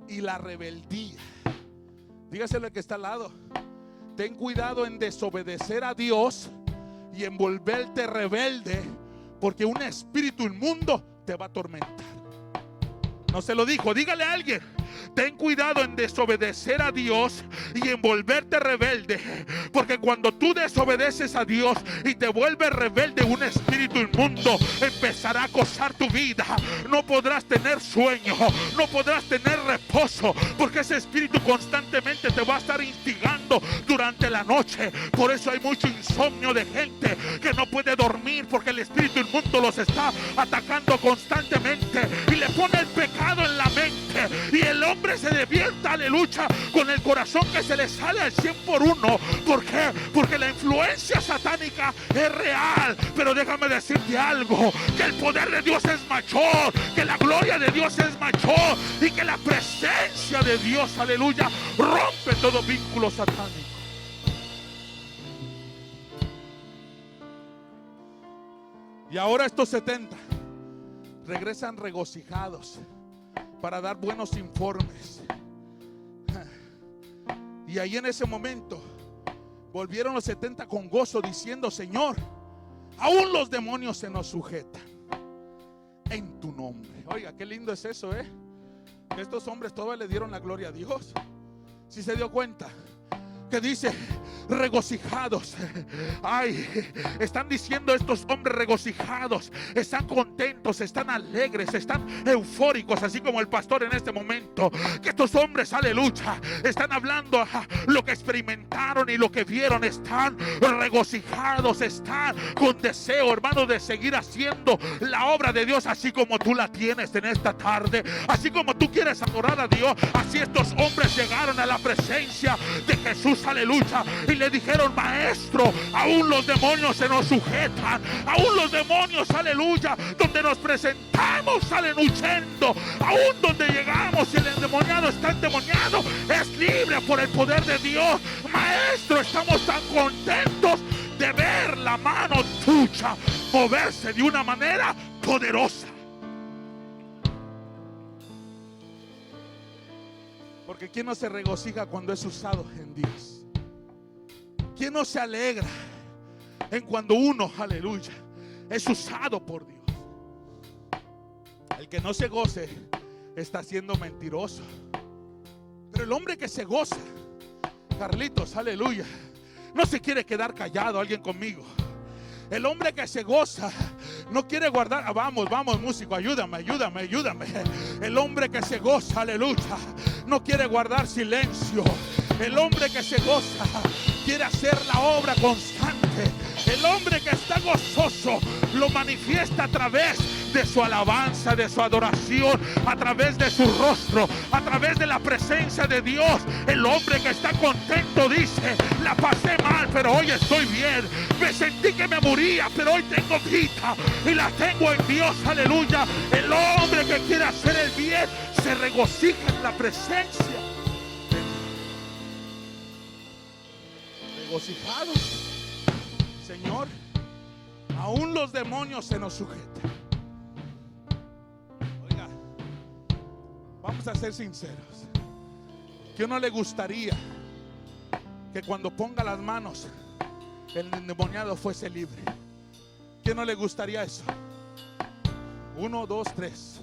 y la rebeldía. Dígaselo al que está al lado: ten cuidado en desobedecer a Dios y en volverte rebelde, porque un espíritu inmundo te va a atormentar. No se lo dijo, dígale a alguien: ten cuidado en desobedecer a Dios y en volverte rebelde, porque cuando tú desobedeces a Dios y te vuelves rebelde, un espíritu inmundo empezará a acosar tu vida. No podrás tener sueño, no podrás tener reposo, porque ese espíritu constantemente te va a estar instigando durante la noche. Por eso hay mucho insomnio de gente que no puede dormir, porque el espíritu inmundo los está atacando constantemente y le pone el pecado en la mente, y el hombre se despierta, aleluya, con el corazón que se le sale al 100 por 1. ¿Por qué? Porque la influencia satánica es real. Pero déjame decirte algo: que el poder de Dios es mayor, que la gloria de Dios es mayor, y que la presencia de Dios, aleluya, rompe todo vínculo satánico. Y ahora estos 70 regresan regocijados para dar buenos informes. Y ahí en ese momento volvieron los 70 con gozo, diciendo: Señor, aún los demonios se nos sujetan en tu nombre. Oiga, qué lindo es eso, que estos hombres todos le dieron la gloria a Dios. ¿Sí se dio cuenta? Que dice regocijados. Ay, están diciendo estos hombres regocijados, están contentos, están alegres, están eufóricos, así como el pastor en este momento. Que estos hombres, aleluya, están hablando lo que experimentaron y lo que vieron. Están regocijados, están con deseo, hermano, de seguir haciendo la obra de Dios, así como tú la tienes en esta tarde, así como tú quieres adorar a Dios. Así estos hombres llegaron a la presencia de Jesús, aleluya, y le dijeron: Maestro, aún los demonios se nos sujetan, aún los demonios, aleluya, donde nos presentamos salen huyendo, aún donde llegamos y el endemoniado está endemoniado, es libre por el poder de Dios. Maestro, estamos tan contentos de ver la mano tuya moverse de una manera poderosa. Porque ¿quién no se regocija cuando es usado en Dios? ¿Quién no se alegra en cuando uno, aleluya, es usado por Dios? El que no se goce está siendo mentiroso. Pero el hombre que se goza, Carlitos, aleluya, no se quiere quedar callado. Alguien conmigo. El hombre que se goza no quiere guardar. Vamos, músico, ayúdame. El hombre que se goza, aleluya, no quiere guardar silencio. El hombre que se goza quiere hacer la obra constante. El hombre que está gozoso lo manifiesta a través de su alabanza, de su adoración, a través de su rostro, a través de la presencia de Dios. El hombre que está contento dice: la pasé mal, pero hoy estoy bien. Me sentí que me moría, pero hoy tengo vida y la tengo en Dios, aleluya. El hombre que quiere hacer el bien se regocija en la presencia. Regocijados, Señor, aún los demonios se nos sujetan. Oiga, vamos a ser sinceros. ¿Quién no le gustaría que cuando ponga las manos el endemoniado fuese libre? ¿Quién no le gustaría eso? 1, 2, 3.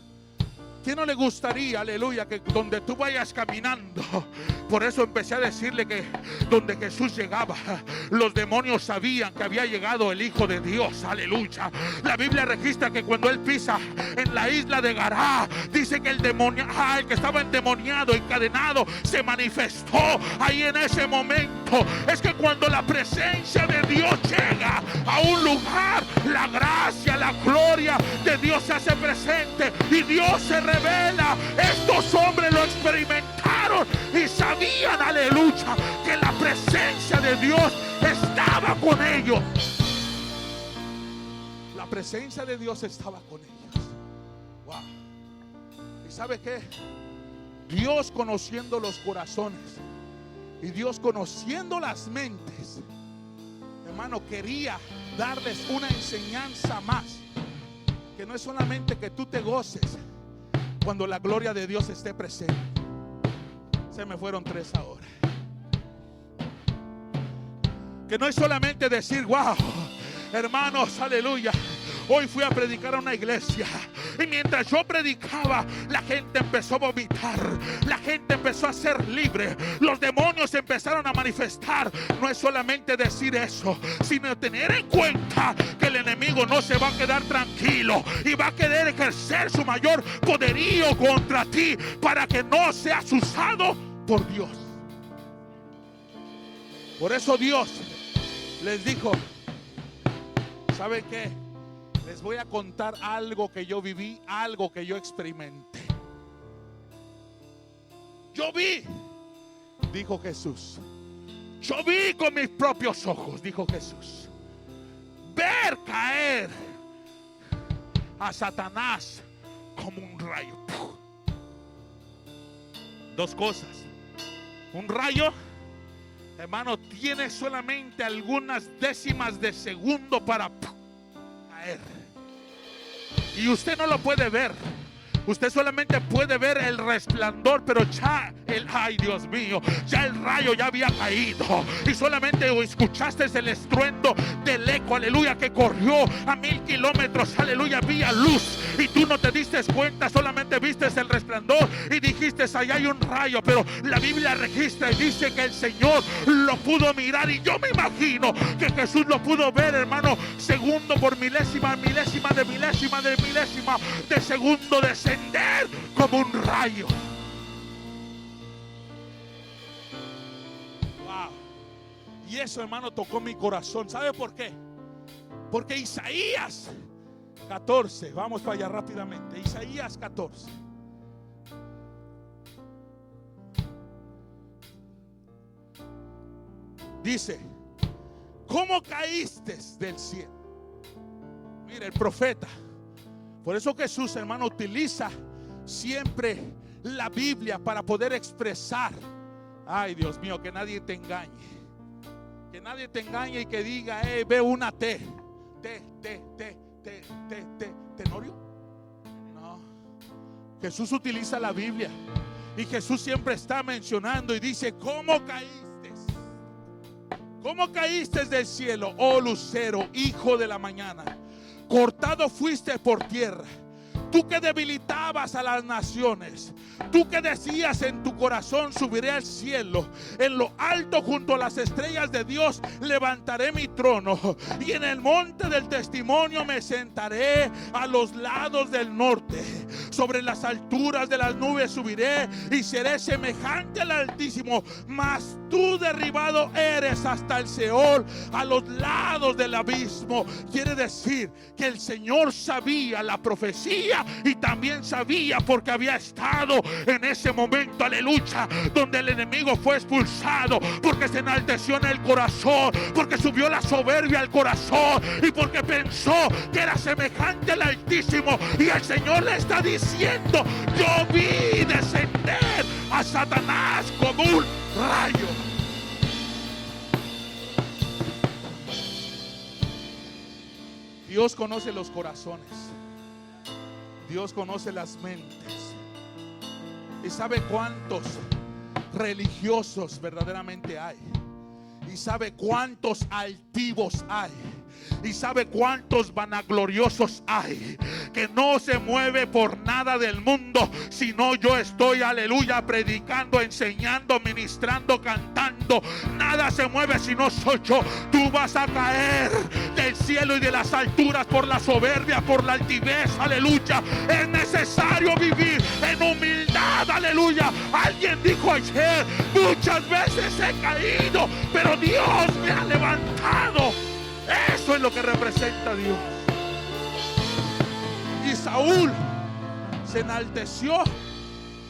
¿Quién no le gustaría, aleluya, que donde tú vayas caminando? Por eso empecé a decirle que donde Jesús llegaba, los demonios sabían que había llegado el Hijo de Dios, aleluya. La Biblia registra que cuando él pisa en la isla de Gará, dice que el que estaba endemoniado, encadenado, se manifestó ahí en ese momento. Es que cuando la presencia de Dios llega a un lugar, la gracia, la gloria de Dios se hace presente y Dios se revela. Estos hombres lo experimentaron y sabían, aleluya, que la presencia de Dios estaba con ellos. La presencia de Dios estaba con ellos. Wow. ¿Y sabe qué? Dios, conociendo los corazones y Dios conociendo las mentes, hermano, quería darles una enseñanza más. Que no es solamente que tú te goces cuando la gloria de Dios esté presente. Se me fueron 3 ahora. Que no es solamente decir, wow, hermanos, aleluya, hoy fui a predicar a una iglesia y mientras yo predicaba, la gente empezó a vomitar, la gente empezó a ser libre, los demonios empezaron a manifestar. No es solamente decir eso, sino tener en cuenta que el enemigo no se va a quedar tranquilo y va a querer ejercer su mayor poderío contra ti para que no seas usado por Dios. Por eso Dios les dijo, ¿saben qué? Les voy a contar algo que yo viví, algo que yo experimenté. Yo vi, dijo Jesús. Yo vi con mis propios ojos, dijo Jesús, ver caer a Satanás como un rayo. 2 cosas. Un rayo, hermano, tiene solamente algunas décimas de segundo para caer. Y usted no lo puede ver. Usted solamente puede ver el resplandor, pero ya ay Dios mío, ya el rayo ya había caído y solamente escuchaste el estruendo del eco, aleluya, que corrió a 1000 kilómetros, aleluya, había luz y tú no te diste cuenta, solamente viste el resplandor y dijiste, allá hay un rayo. Pero la Biblia registra y dice que el Señor lo pudo mirar, y yo me imagino que Jesús lo pudo ver, hermano, segundo por milésima, milésima de milésima de milésima de segundo, descender como un rayo. Wow. Y eso, hermano, tocó mi corazón. ¿Sabe por qué? Porque Isaías 14, vamos para allá rápidamente. Isaías 14. Dice, ¿cómo caíste del cielo? Mira, el profeta. Por eso Jesús, hermano, utiliza siempre la Biblia para poder expresar. Ay, Dios mío, que nadie te engañe. Que nadie te engañe y que diga, ve una Tenorio. No. Jesús utiliza la Biblia y Jesús siempre está mencionando y dice, ¿cómo caíste? ¿Cómo caíste del cielo, oh lucero, hijo de la mañana? Cortado fuiste por tierra. Tú que debilitabas a las naciones, tú que decías en tu corazón, subiré al cielo, en lo alto junto a las estrellas de Dios levantaré mi trono, y en el monte del testimonio me sentaré a los lados del norte. Sobre las alturas de las nubes subiré y seré semejante al Altísimo. Mas tú derribado eres hasta el Seol, a los lados del abismo. Quiere decir que el Señor sabía la profecía y también sabía, porque había estado en ese momento, aleluya, donde el enemigo fue expulsado, porque se enalteció en el corazón, porque subió la soberbia al corazón y porque pensó que era semejante al Altísimo. Y el Señor le está diciendo, yo vi descender a Satanás como un rayo. Dios conoce los corazones. Dios conoce las mentes. Y sabe cuántos religiosos verdaderamente hay. Y sabe cuántos altivos hay. Y sabe cuántos vanagloriosos hay. que no se mueve por nada del mundo, sino yo estoy, aleluya, predicando, enseñando, ministrando, cantando. Nada se mueve si no soy yo. Tú vas a caer del cielo y de las alturas por la soberbia, por la altivez, aleluya. Es necesario vivir en humildad, aleluya. Alguien dijo ayer: muchas veces he caído, pero Dios me ha levantado. Eso es lo que representa Dios. Y Saúl se enalteció,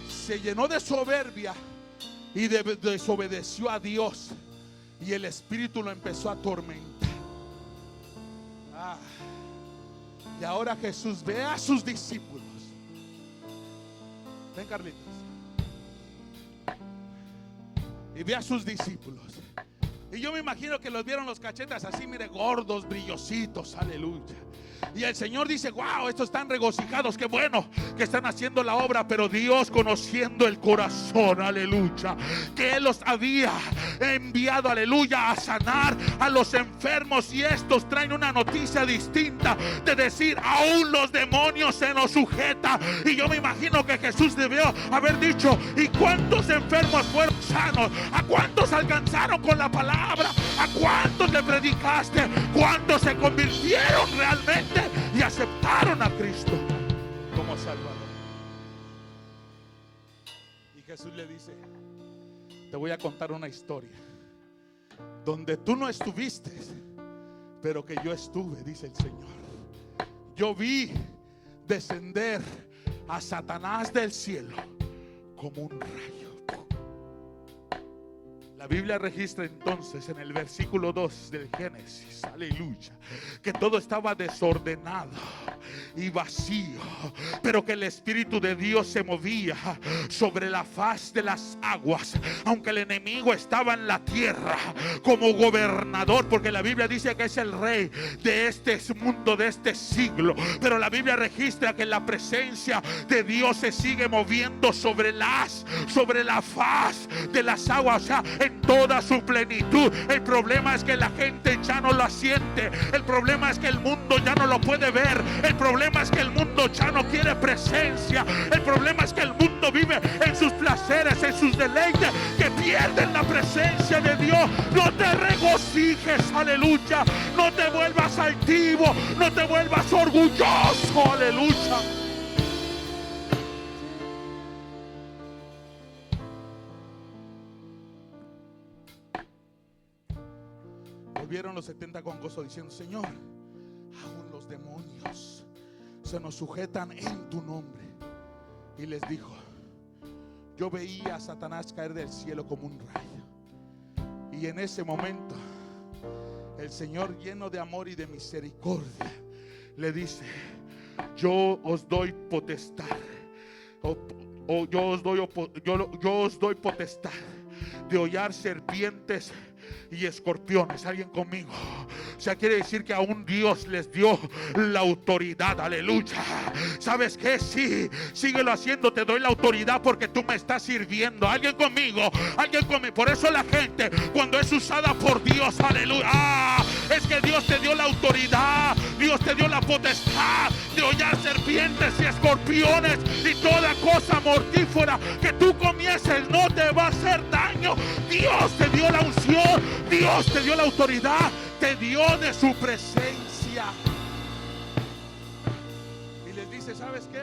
se llenó de soberbia y desobedeció a Dios, y el Espíritu lo empezó a atormentar. Y ahora Jesús ve a sus discípulos. Ven, Carlitos. Y ve a sus discípulos. Y yo me imagino que los vieron los cachetes así, mire, gordos, brillositos, aleluya. Y el Señor dice: wow, estos están regocijados, qué bueno que están haciendo la obra. Pero Dios, conociendo el corazón, aleluya, que Él los había enviado, aleluya, a sanar a los enfermos, y estos traen una noticia distinta de decir: aún los demonios se nos sujetan. Y yo me imagino que Jesús debió haber dicho: ¿y cuántos enfermos fueron sanos? ¿A cuántos alcanzaron con la palabra? ¿A cuántos le predicaste? ¿Cuántos se convirtieron realmente y aceptaron a Cristo como Salvador? Y Jesús le dice: te voy a contar una historia donde tú no estuviste, pero que yo estuve, dice el Señor. Yo vi descender a Satanás del cielo como un rayo. La Biblia registra entonces en el versículo 2 del Génesis, aleluya, que todo estaba desordenado y vacío, pero que el Espíritu de Dios se movía sobre la faz de las aguas, aunque el enemigo estaba en la tierra como gobernador, porque la Biblia dice que es el rey de este mundo, de este siglo. Pero la Biblia registra que la presencia de Dios se sigue moviendo sobre la faz de las aguas, o sea, en toda su plenitud. El problema es que la gente ya no la siente. El problema es que el mundo ya no lo puede ver. El problema es que el mundo ya no quiere presencia. El problema es que el mundo vive en sus placeres, en sus deleites, que pierden la presencia de Dios. No te regocijes, aleluya. No te vuelvas altivo, no te vuelvas orgulloso, aleluya. Volvieron los 70 con gozo diciendo: Señor, aún los demonios se nos sujetan en tu nombre. Y les dijo: yo veía a Satanás caer del cielo como un rayo. Y en ese momento el Señor, lleno de amor y de misericordia, le dice: yo os doy potestad, yo os doy potestad de hollar serpientes y escorpiones. Alguien conmigo. O sea, quiere decir que aún Dios les dio la autoridad, aleluya. ¿Sabes qué? Sí, síguelo haciendo, te doy la autoridad porque tú me estás sirviendo. Alguien conmigo, alguien conmigo. Por eso la gente, cuando es usada por Dios, aleluya, es que Dios te dio la autoridad, Dios te dio la potestad de hollar serpientes y escorpiones, y toda cosa mortífera que tú comieses no te va a hacer daño. Dios te dio la unción, Dios te dio la autoridad, te dio de su presencia. Y les dice: ¿sabes qué?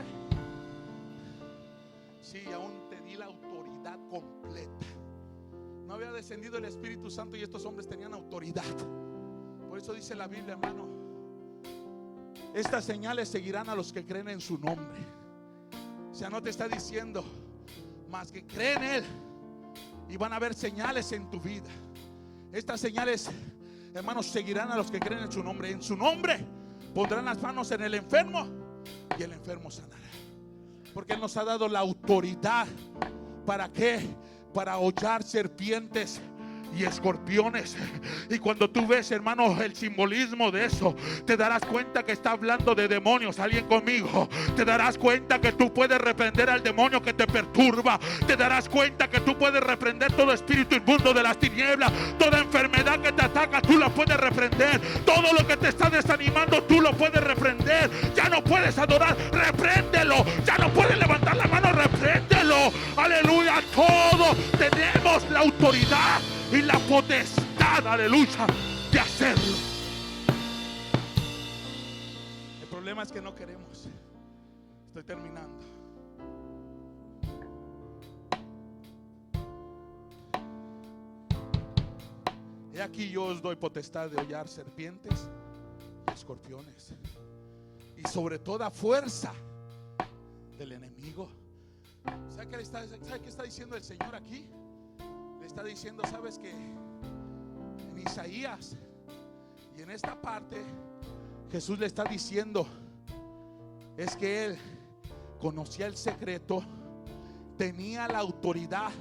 Sí, aún te di la autoridad completa. No había descendido el Espíritu Santo y estos hombres tenían autoridad. Por eso dice la Biblia, hermano: estas señales seguirán a los que creen en su nombre. O sea, no te está diciendo más que creen en Él y van a haber señales en tu vida. Estas señales, hermanos, seguirán a los que creen en su nombre. En su nombre pondrán las manos en el enfermo y el enfermo sanará. Porque Él nos ha dado la autoridad. ¿Para qué? Para hollar serpientes y escorpiones. Y cuando tú ves, hermano, el simbolismo de eso, te darás cuenta que está hablando de demonios. Alguien conmigo. Te darás cuenta que tú puedes reprender al demonio que te perturba. Te darás cuenta que tú puedes reprender todo espíritu inmundo de las tinieblas. Toda enfermedad que te ataca, tú la puedes reprender. Todo lo que te está desanimando, tú lo puedes reprender. Ya no puedes adorar, repréndelo. Ya no puedes levantar la mano, repréndelo. Aleluya. Todos tenemos la autoridad y la potestad, aleluya, de hacerlo. El problema es que no queremos. Estoy terminando. He aquí yo os doy potestad de hollar serpientes y escorpiones, y sobre toda fuerza del enemigo. ¿Sabe qué está diciendo el Señor aquí? Le está diciendo, sabes que en Isaías y en esta parte Jesús le está diciendo es que Él conocía el secreto, tenía la autoridad,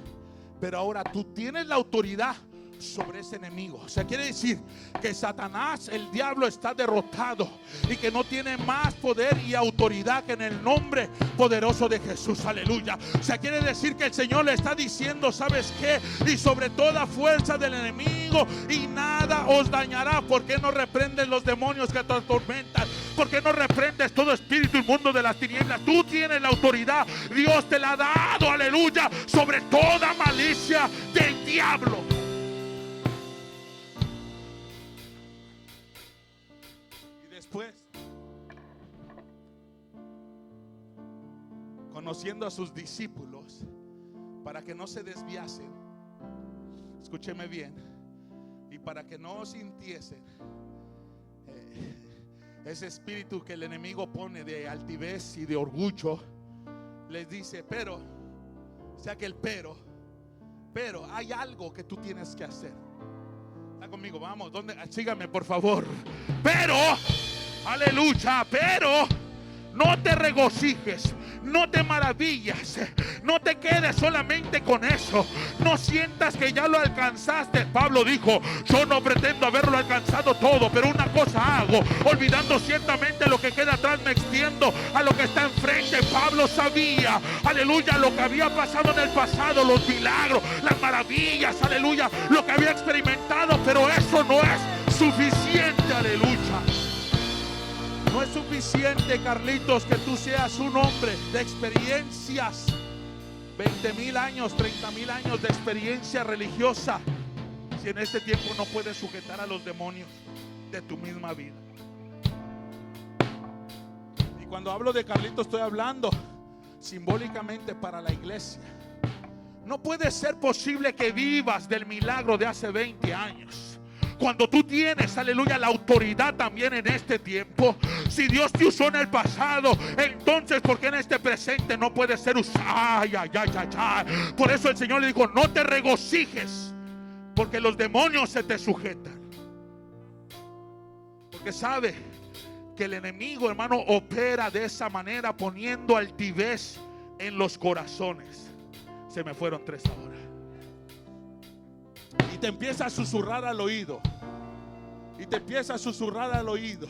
pero ahora tú tienes la autoridad sobre ese enemigo. O sea, quiere decir que Satanás, el diablo, está derrotado y que no tiene más poder y autoridad que en el nombre poderoso de Jesús. Aleluya. O sea, quiere decir que el Señor le está diciendo, ¿sabes qué? Y sobre toda fuerza del enemigo, y nada os dañará. ¿Por qué no reprendes los demonios que te atormentan? ¿Por qué no reprendes todo espíritu inmundo de las tinieblas? Tú tienes la autoridad, Dios te la ha dado, aleluya, sobre toda malicia del diablo. Después, conociendo a sus discípulos, para que no se desviasen, escúcheme bien, y para que no sintiesen ese espíritu que el enemigo pone de altivez y de orgullo, les dice, pero, o sea que el pero hay algo que tú tienes que hacer. Está conmigo, vamos, ¿dónde? Sígame por favor. Pero, aleluya, pero no te regocijes, no te maravillas, no te quedes solamente con eso, no sientas que ya lo alcanzaste. Pablo dijo, yo no pretendo haberlo alcanzado todo, pero una cosa hago, olvidando ciertamente lo que queda atrás, me extiendo a lo que está enfrente. Pablo sabía, aleluya, lo que había pasado en el pasado, los milagros, las maravillas, aleluya, lo que había experimentado, pero eso no es suficiente, aleluya. No es suficiente, Carlitos, que tú seas un hombre de experiencias, 20,000 años, 30,000 años de experiencia religiosa, si en este tiempo no puedes sujetar a los demonios de tu misma vida. Y cuando hablo de Carlitos, estoy hablando simbólicamente para la iglesia. No puede ser posible que vivas del milagro de hace 20 años. Cuando tú tienes, aleluya, la autoridad también en este tiempo. Si Dios te usó en el pasado, entonces ¿por qué en este presente no puede ser usado? Ay. Por eso el Señor le dijo, no te regocijes, porque los demonios se te sujetan. Porque sabe que el enemigo, hermano, opera de esa manera, poniendo altivez en los corazones. Se me fueron 3 ahora. Y te empieza a susurrar al oído. Y te empieza a susurrar al oído.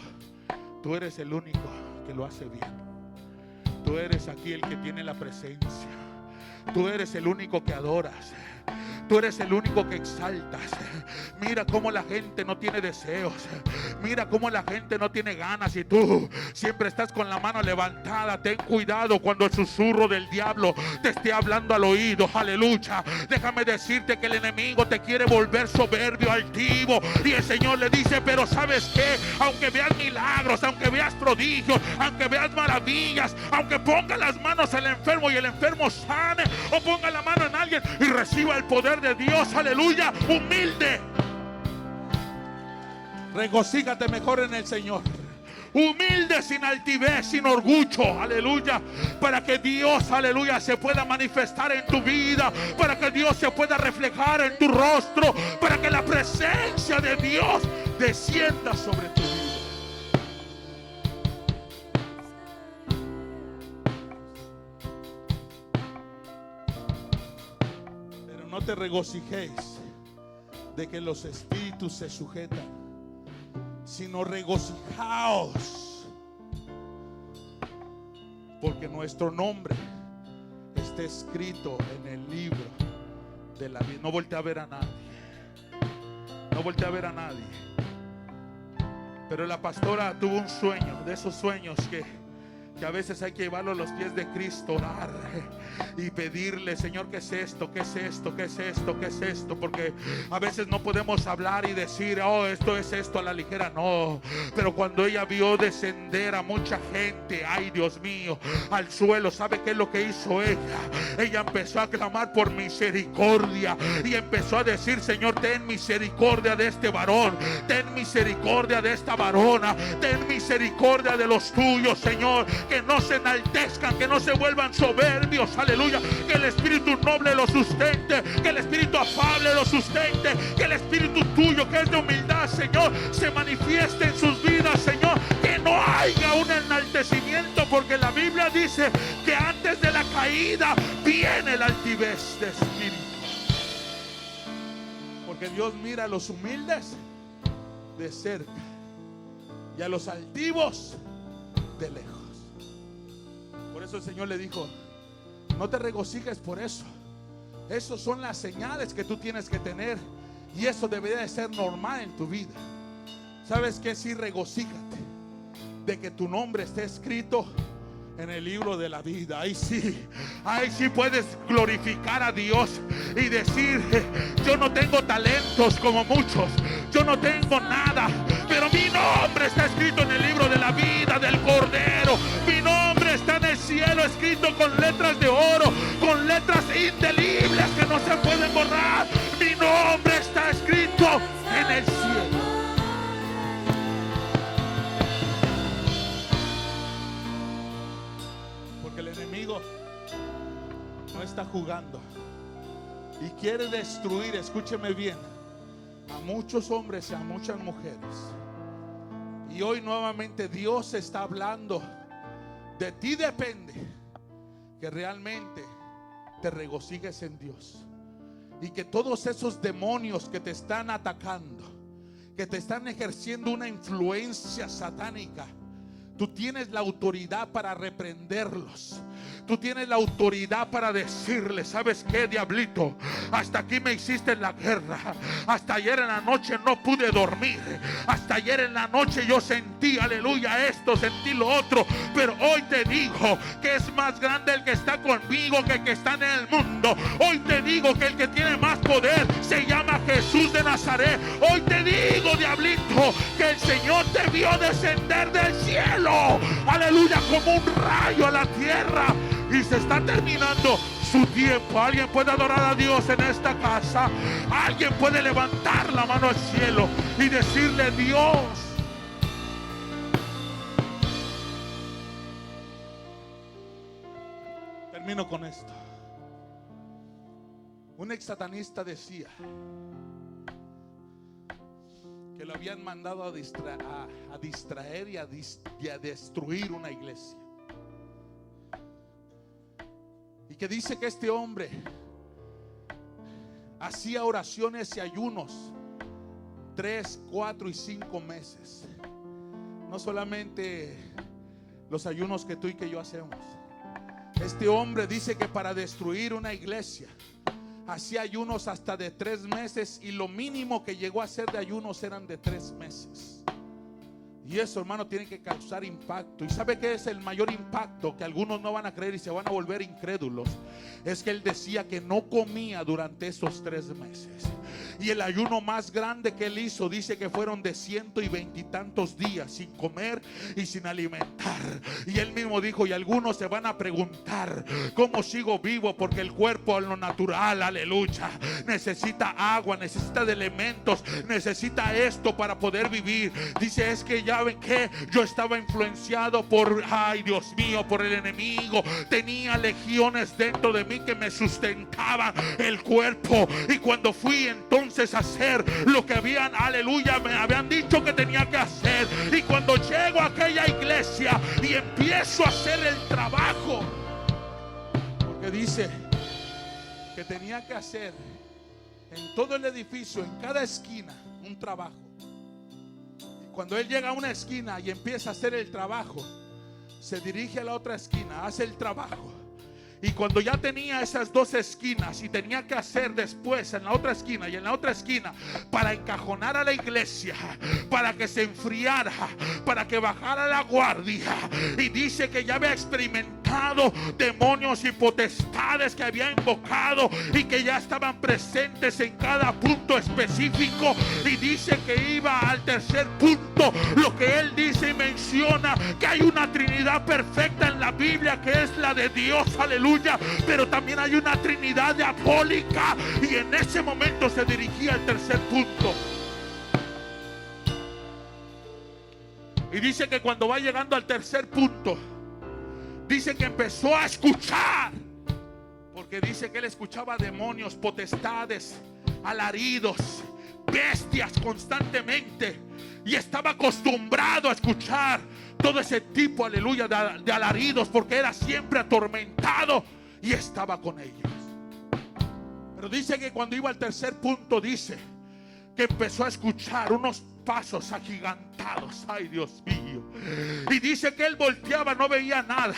Tú eres el único que lo hace bien. Tú eres aquí el que tiene la presencia. Tú eres el único que adoras. Tú eres el único que exaltas. Mira cómo la gente no tiene deseos. Mira cómo la gente no tiene ganas. Y tú siempre estás con la mano levantada. Ten cuidado cuando el susurro del diablo te esté hablando al oído. Aleluya. Déjame decirte que el enemigo te quiere volver soberbio, altivo. Y el Señor le dice, pero ¿sabes qué? Aunque veas milagros, aunque veas prodigios, aunque veas maravillas, aunque ponga las manos al enfermo y el enfermo sane, o ponga la mano en alguien y reciba el poder de Dios, aleluya, humilde. Regocígate mejor en el Señor. Humilde, sin altivez, sin orgullo, aleluya, para que Dios, aleluya, se pueda manifestar en tu vida, para que Dios se pueda reflejar en tu rostro, para que la presencia de Dios descienda sobre tu vida. Pero no te regocijéis de que los espíritus se sujetan, sino regocijaos, porque nuestro nombre está escrito en el libro de la vida. No voltea a ver a nadie, no voltea a ver a nadie. Pero la pastora tuvo un sueño, de esos sueños que a veces hay que llevarlo a los pies de Cristo, orar y pedirle: Señor, ¿qué es esto? ¿Qué es esto? ¿Qué es esto? ¿Qué es esto? Porque a veces no podemos hablar y decir: oh, esto es esto a la ligera. No, pero cuando ella vio descender a mucha gente, ay Dios mío, al suelo, ¿sabe qué es lo que hizo ella? Ella empezó a clamar por misericordia y empezó a decir: Señor, ten misericordia de este varón, ten misericordia de esta varona, ten misericordia de los tuyos, Señor. Que no se enaltezcan, que no se vuelvan soberbios, aleluya. Que el espíritu noble los sustente, que el espíritu afable los sustente, que el espíritu tuyo, que es de humildad, Señor, se manifieste en sus vidas, Señor. Que no haya un enaltecimiento, porque la Biblia dice que antes de la caída viene la altivez de espíritu. Porque Dios mira a los humildes de cerca y a los altivos de lejos. Por eso el Señor le dijo: no te regocijes por eso. Esas son las señales que tú tienes que tener, y eso debería de ser normal en tu vida. ¿Sabes qué? Sí, regocíjate de que tu nombre esté escrito en el libro de la vida. Ahí sí puedes glorificar a Dios y decir: yo no tengo talentos como muchos, yo no tengo nada, pero mi nombre está escrito en el libro de la vida del Cordero. Mi nombre está en el cielo, escrito con letras de oro, con letras indelebles que no se pueden borrar. Mi nombre está escrito en el cielo. Porque el enemigo no está jugando y quiere destruir, escúcheme bien, a muchos hombres y a muchas mujeres. Y hoy nuevamente Dios está hablando. De ti depende que realmente te regocijes en Dios, y que todos esos demonios que te están atacando, que te están ejerciendo una influencia satánica, tú tienes la autoridad para reprenderlos. Tú tienes la autoridad para decirle: ¿sabes qué, diablito? Hasta aquí me hiciste la guerra. Hasta ayer en la noche no pude dormir. Hasta ayer en la noche yo sentí, aleluya, esto, sentí lo otro. Pero hoy te digo que es más grande el que está conmigo que el que está en el mundo. Hoy te digo que el que tiene más poder se llama Jesús de Nazaret. Hoy te digo, diablito, que el Señor te vio descender del cielo, aleluya, como un rayo a la tierra. Y se está terminando su tiempo. Alguien puede adorar a Dios en esta casa. Alguien puede levantar la mano al cielo y decirle: Dios, termino con esto. Un ex satanista decía que lo habían mandado a distraer y a destruir una iglesia. Y que dice que este hombre hacía oraciones y ayunos 3, 4 y 5 meses. No solamente los ayunos que tú y que yo hacemos. Este hombre dice que para destruir una iglesia hacía ayunos hasta de 3 meses, y lo mínimo que llegó a hacer de ayunos eran de 3 meses. Y eso, hermano, tiene que causar impacto. ¿Y sabe qué es el mayor impacto? Que algunos no van a creer y se van a volver incrédulos. Es que él decía que no comía durante esos 3 meses. Y el ayuno más grande que él hizo, dice que fueron de 120 y tantos días sin comer y sin alimentar. Y él mismo dijo: y algunos se van a preguntar: ¿cómo sigo vivo? Porque el cuerpo en lo natural, aleluya, necesita agua, necesita de elementos, necesita esto para poder vivir. Dice: es que ya ven que yo estaba influenciado por, ay Dios mío, por el enemigo. Tenía legiones dentro de mí que me sustentaban el cuerpo. Y cuando fui entonces a hacer lo que habían, aleluya, me habían dicho que tenía que hacer, y cuando llego a aquella iglesia y empiezo a hacer el trabajo, porque dice que tenía que hacer en todo el edificio, en cada esquina, un trabajo. Y cuando él llega a una esquina y empieza a hacer el trabajo, se dirige a la otra esquina, hace el trabajo. Y cuando ya tenía esas dos esquinas y tenía que hacer después en la otra esquina y en la otra esquina, para encajonar a la iglesia, para que se enfriara, para que bajara la guardia, y dice que ya había experimentado demonios y potestades que había invocado y que ya estaban presentes en cada punto específico. Y dice que iba al tercer punto, lo que él dice y menciona, que hay una Trinidad perfecta en la Biblia, que es la de Dios, aleluya. Pero también hay una Trinidad diabólica, y en ese momento se dirigía al tercer punto. Y dice que cuando va llegando al tercer punto, dice que empezó a escuchar, porque dice que él escuchaba demonios, potestades, alaridos, bestias constantemente, y estaba acostumbrado a escuchar todo ese tipo, aleluya, de alaridos, porque era siempre atormentado y estaba con ellos. Pero dice que cuando iba al tercer punto, dice que empezó a escuchar unos pasos agigantados. Ay, Dios mío. Y dice que él volteaba, no veía nada,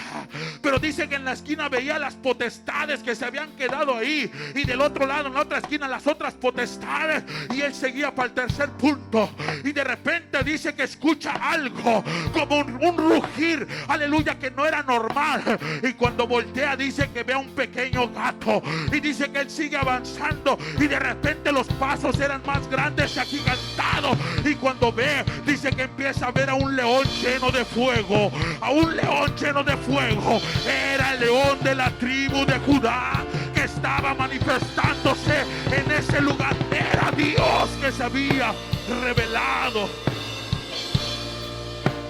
pero dice que en la esquina veía las potestades que se habían quedado ahí, y del otro lado, en la otra esquina, las otras potestades. Y él seguía para el tercer punto, y de repente dice que escucha algo como un rugir, aleluya, que no era normal. Y cuando voltea, dice que ve a un pequeño gato, y dice que él sigue avanzando, y de repente los pasos eran más grandes y agigantados. Y cuando ve, dice que empieza a ver a un león lleno de fuego, a un león lleno de fuego. Era el león de la tribu de Judá, que estaba manifestándose en ese lugar. Era Dios que se había revelado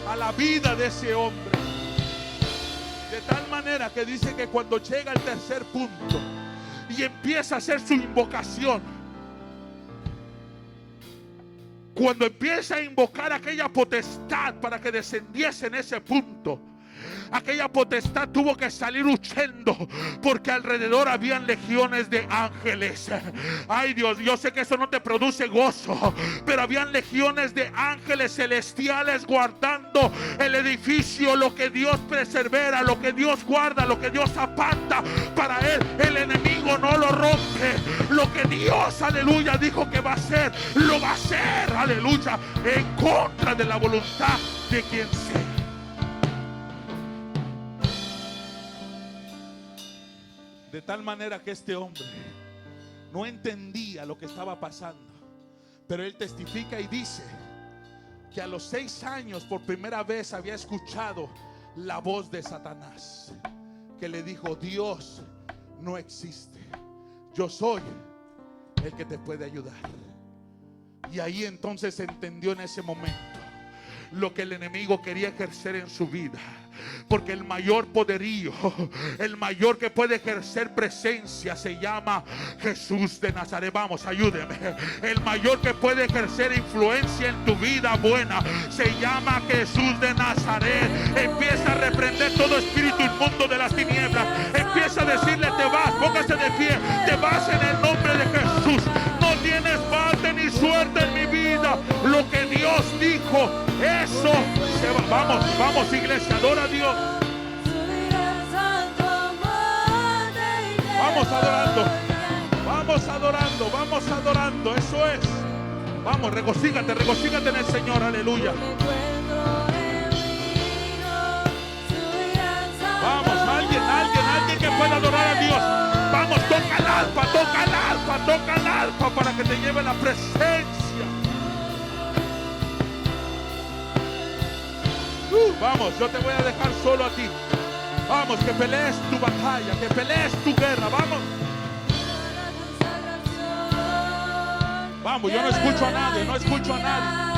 a la vida de ese hombre, de tal manera que dice que cuando llega al tercer punto y empieza a hacer su invocación, cuando empieza a invocar aquella potestad para que descendiese en ese punto, aquella potestad tuvo que salir huyendo, porque alrededor habían legiones de ángeles. Ay, Dios, yo sé que eso no te produce gozo, pero habían legiones de ángeles celestiales guardando el edificio. Lo que Dios preserva, lo que Dios guarda, lo que Dios aparta para él, el enemigo no lo rompe. Lo que Dios, aleluya, dijo que va a hacer, lo va a hacer, aleluya, en contra de la voluntad de quien sea. De tal manera que este hombre no entendía lo que estaba pasando, pero él testifica y dice que a los 6 años por primera vez había escuchado la voz de Satanás, que le dijo: Dios no existe, yo soy el que te puede ayudar. Y ahí entonces entendió en ese momento lo que el enemigo quería ejercer en su vida. Porque el mayor poderío, el mayor que puede ejercer presencia, se llama Jesús de Nazaret. Vamos, ayúdeme. El mayor que puede ejercer influencia en tu vida buena se llama Jesús de Nazaret. Empieza a reprender todo espíritu inmundo de las tinieblas. Empieza a decirle: te vas, póngase de pie, te vas en el nombre de Jesús. No tienes parte ni suerte en mi vida. Lo que Dios dijo, eso se va. Vamos, vamos, iglesia, adora a Dios. Vamos adorando, vamos adorando, vamos adorando. Eso es. Vamos, regocígate, regocígate en el Señor, aleluya. Vamos, alguien que pueda adorar a Dios. Vamos, toca el arpa, toca el arpa, toca el arpa para que te lleve la presencia. Vamos, yo te voy a dejar solo a ti. Vamos, que pelees tu batalla, que pelees tu guerra. Vamos. Vamos, yo no escucho a nadie, no escucho a nadie.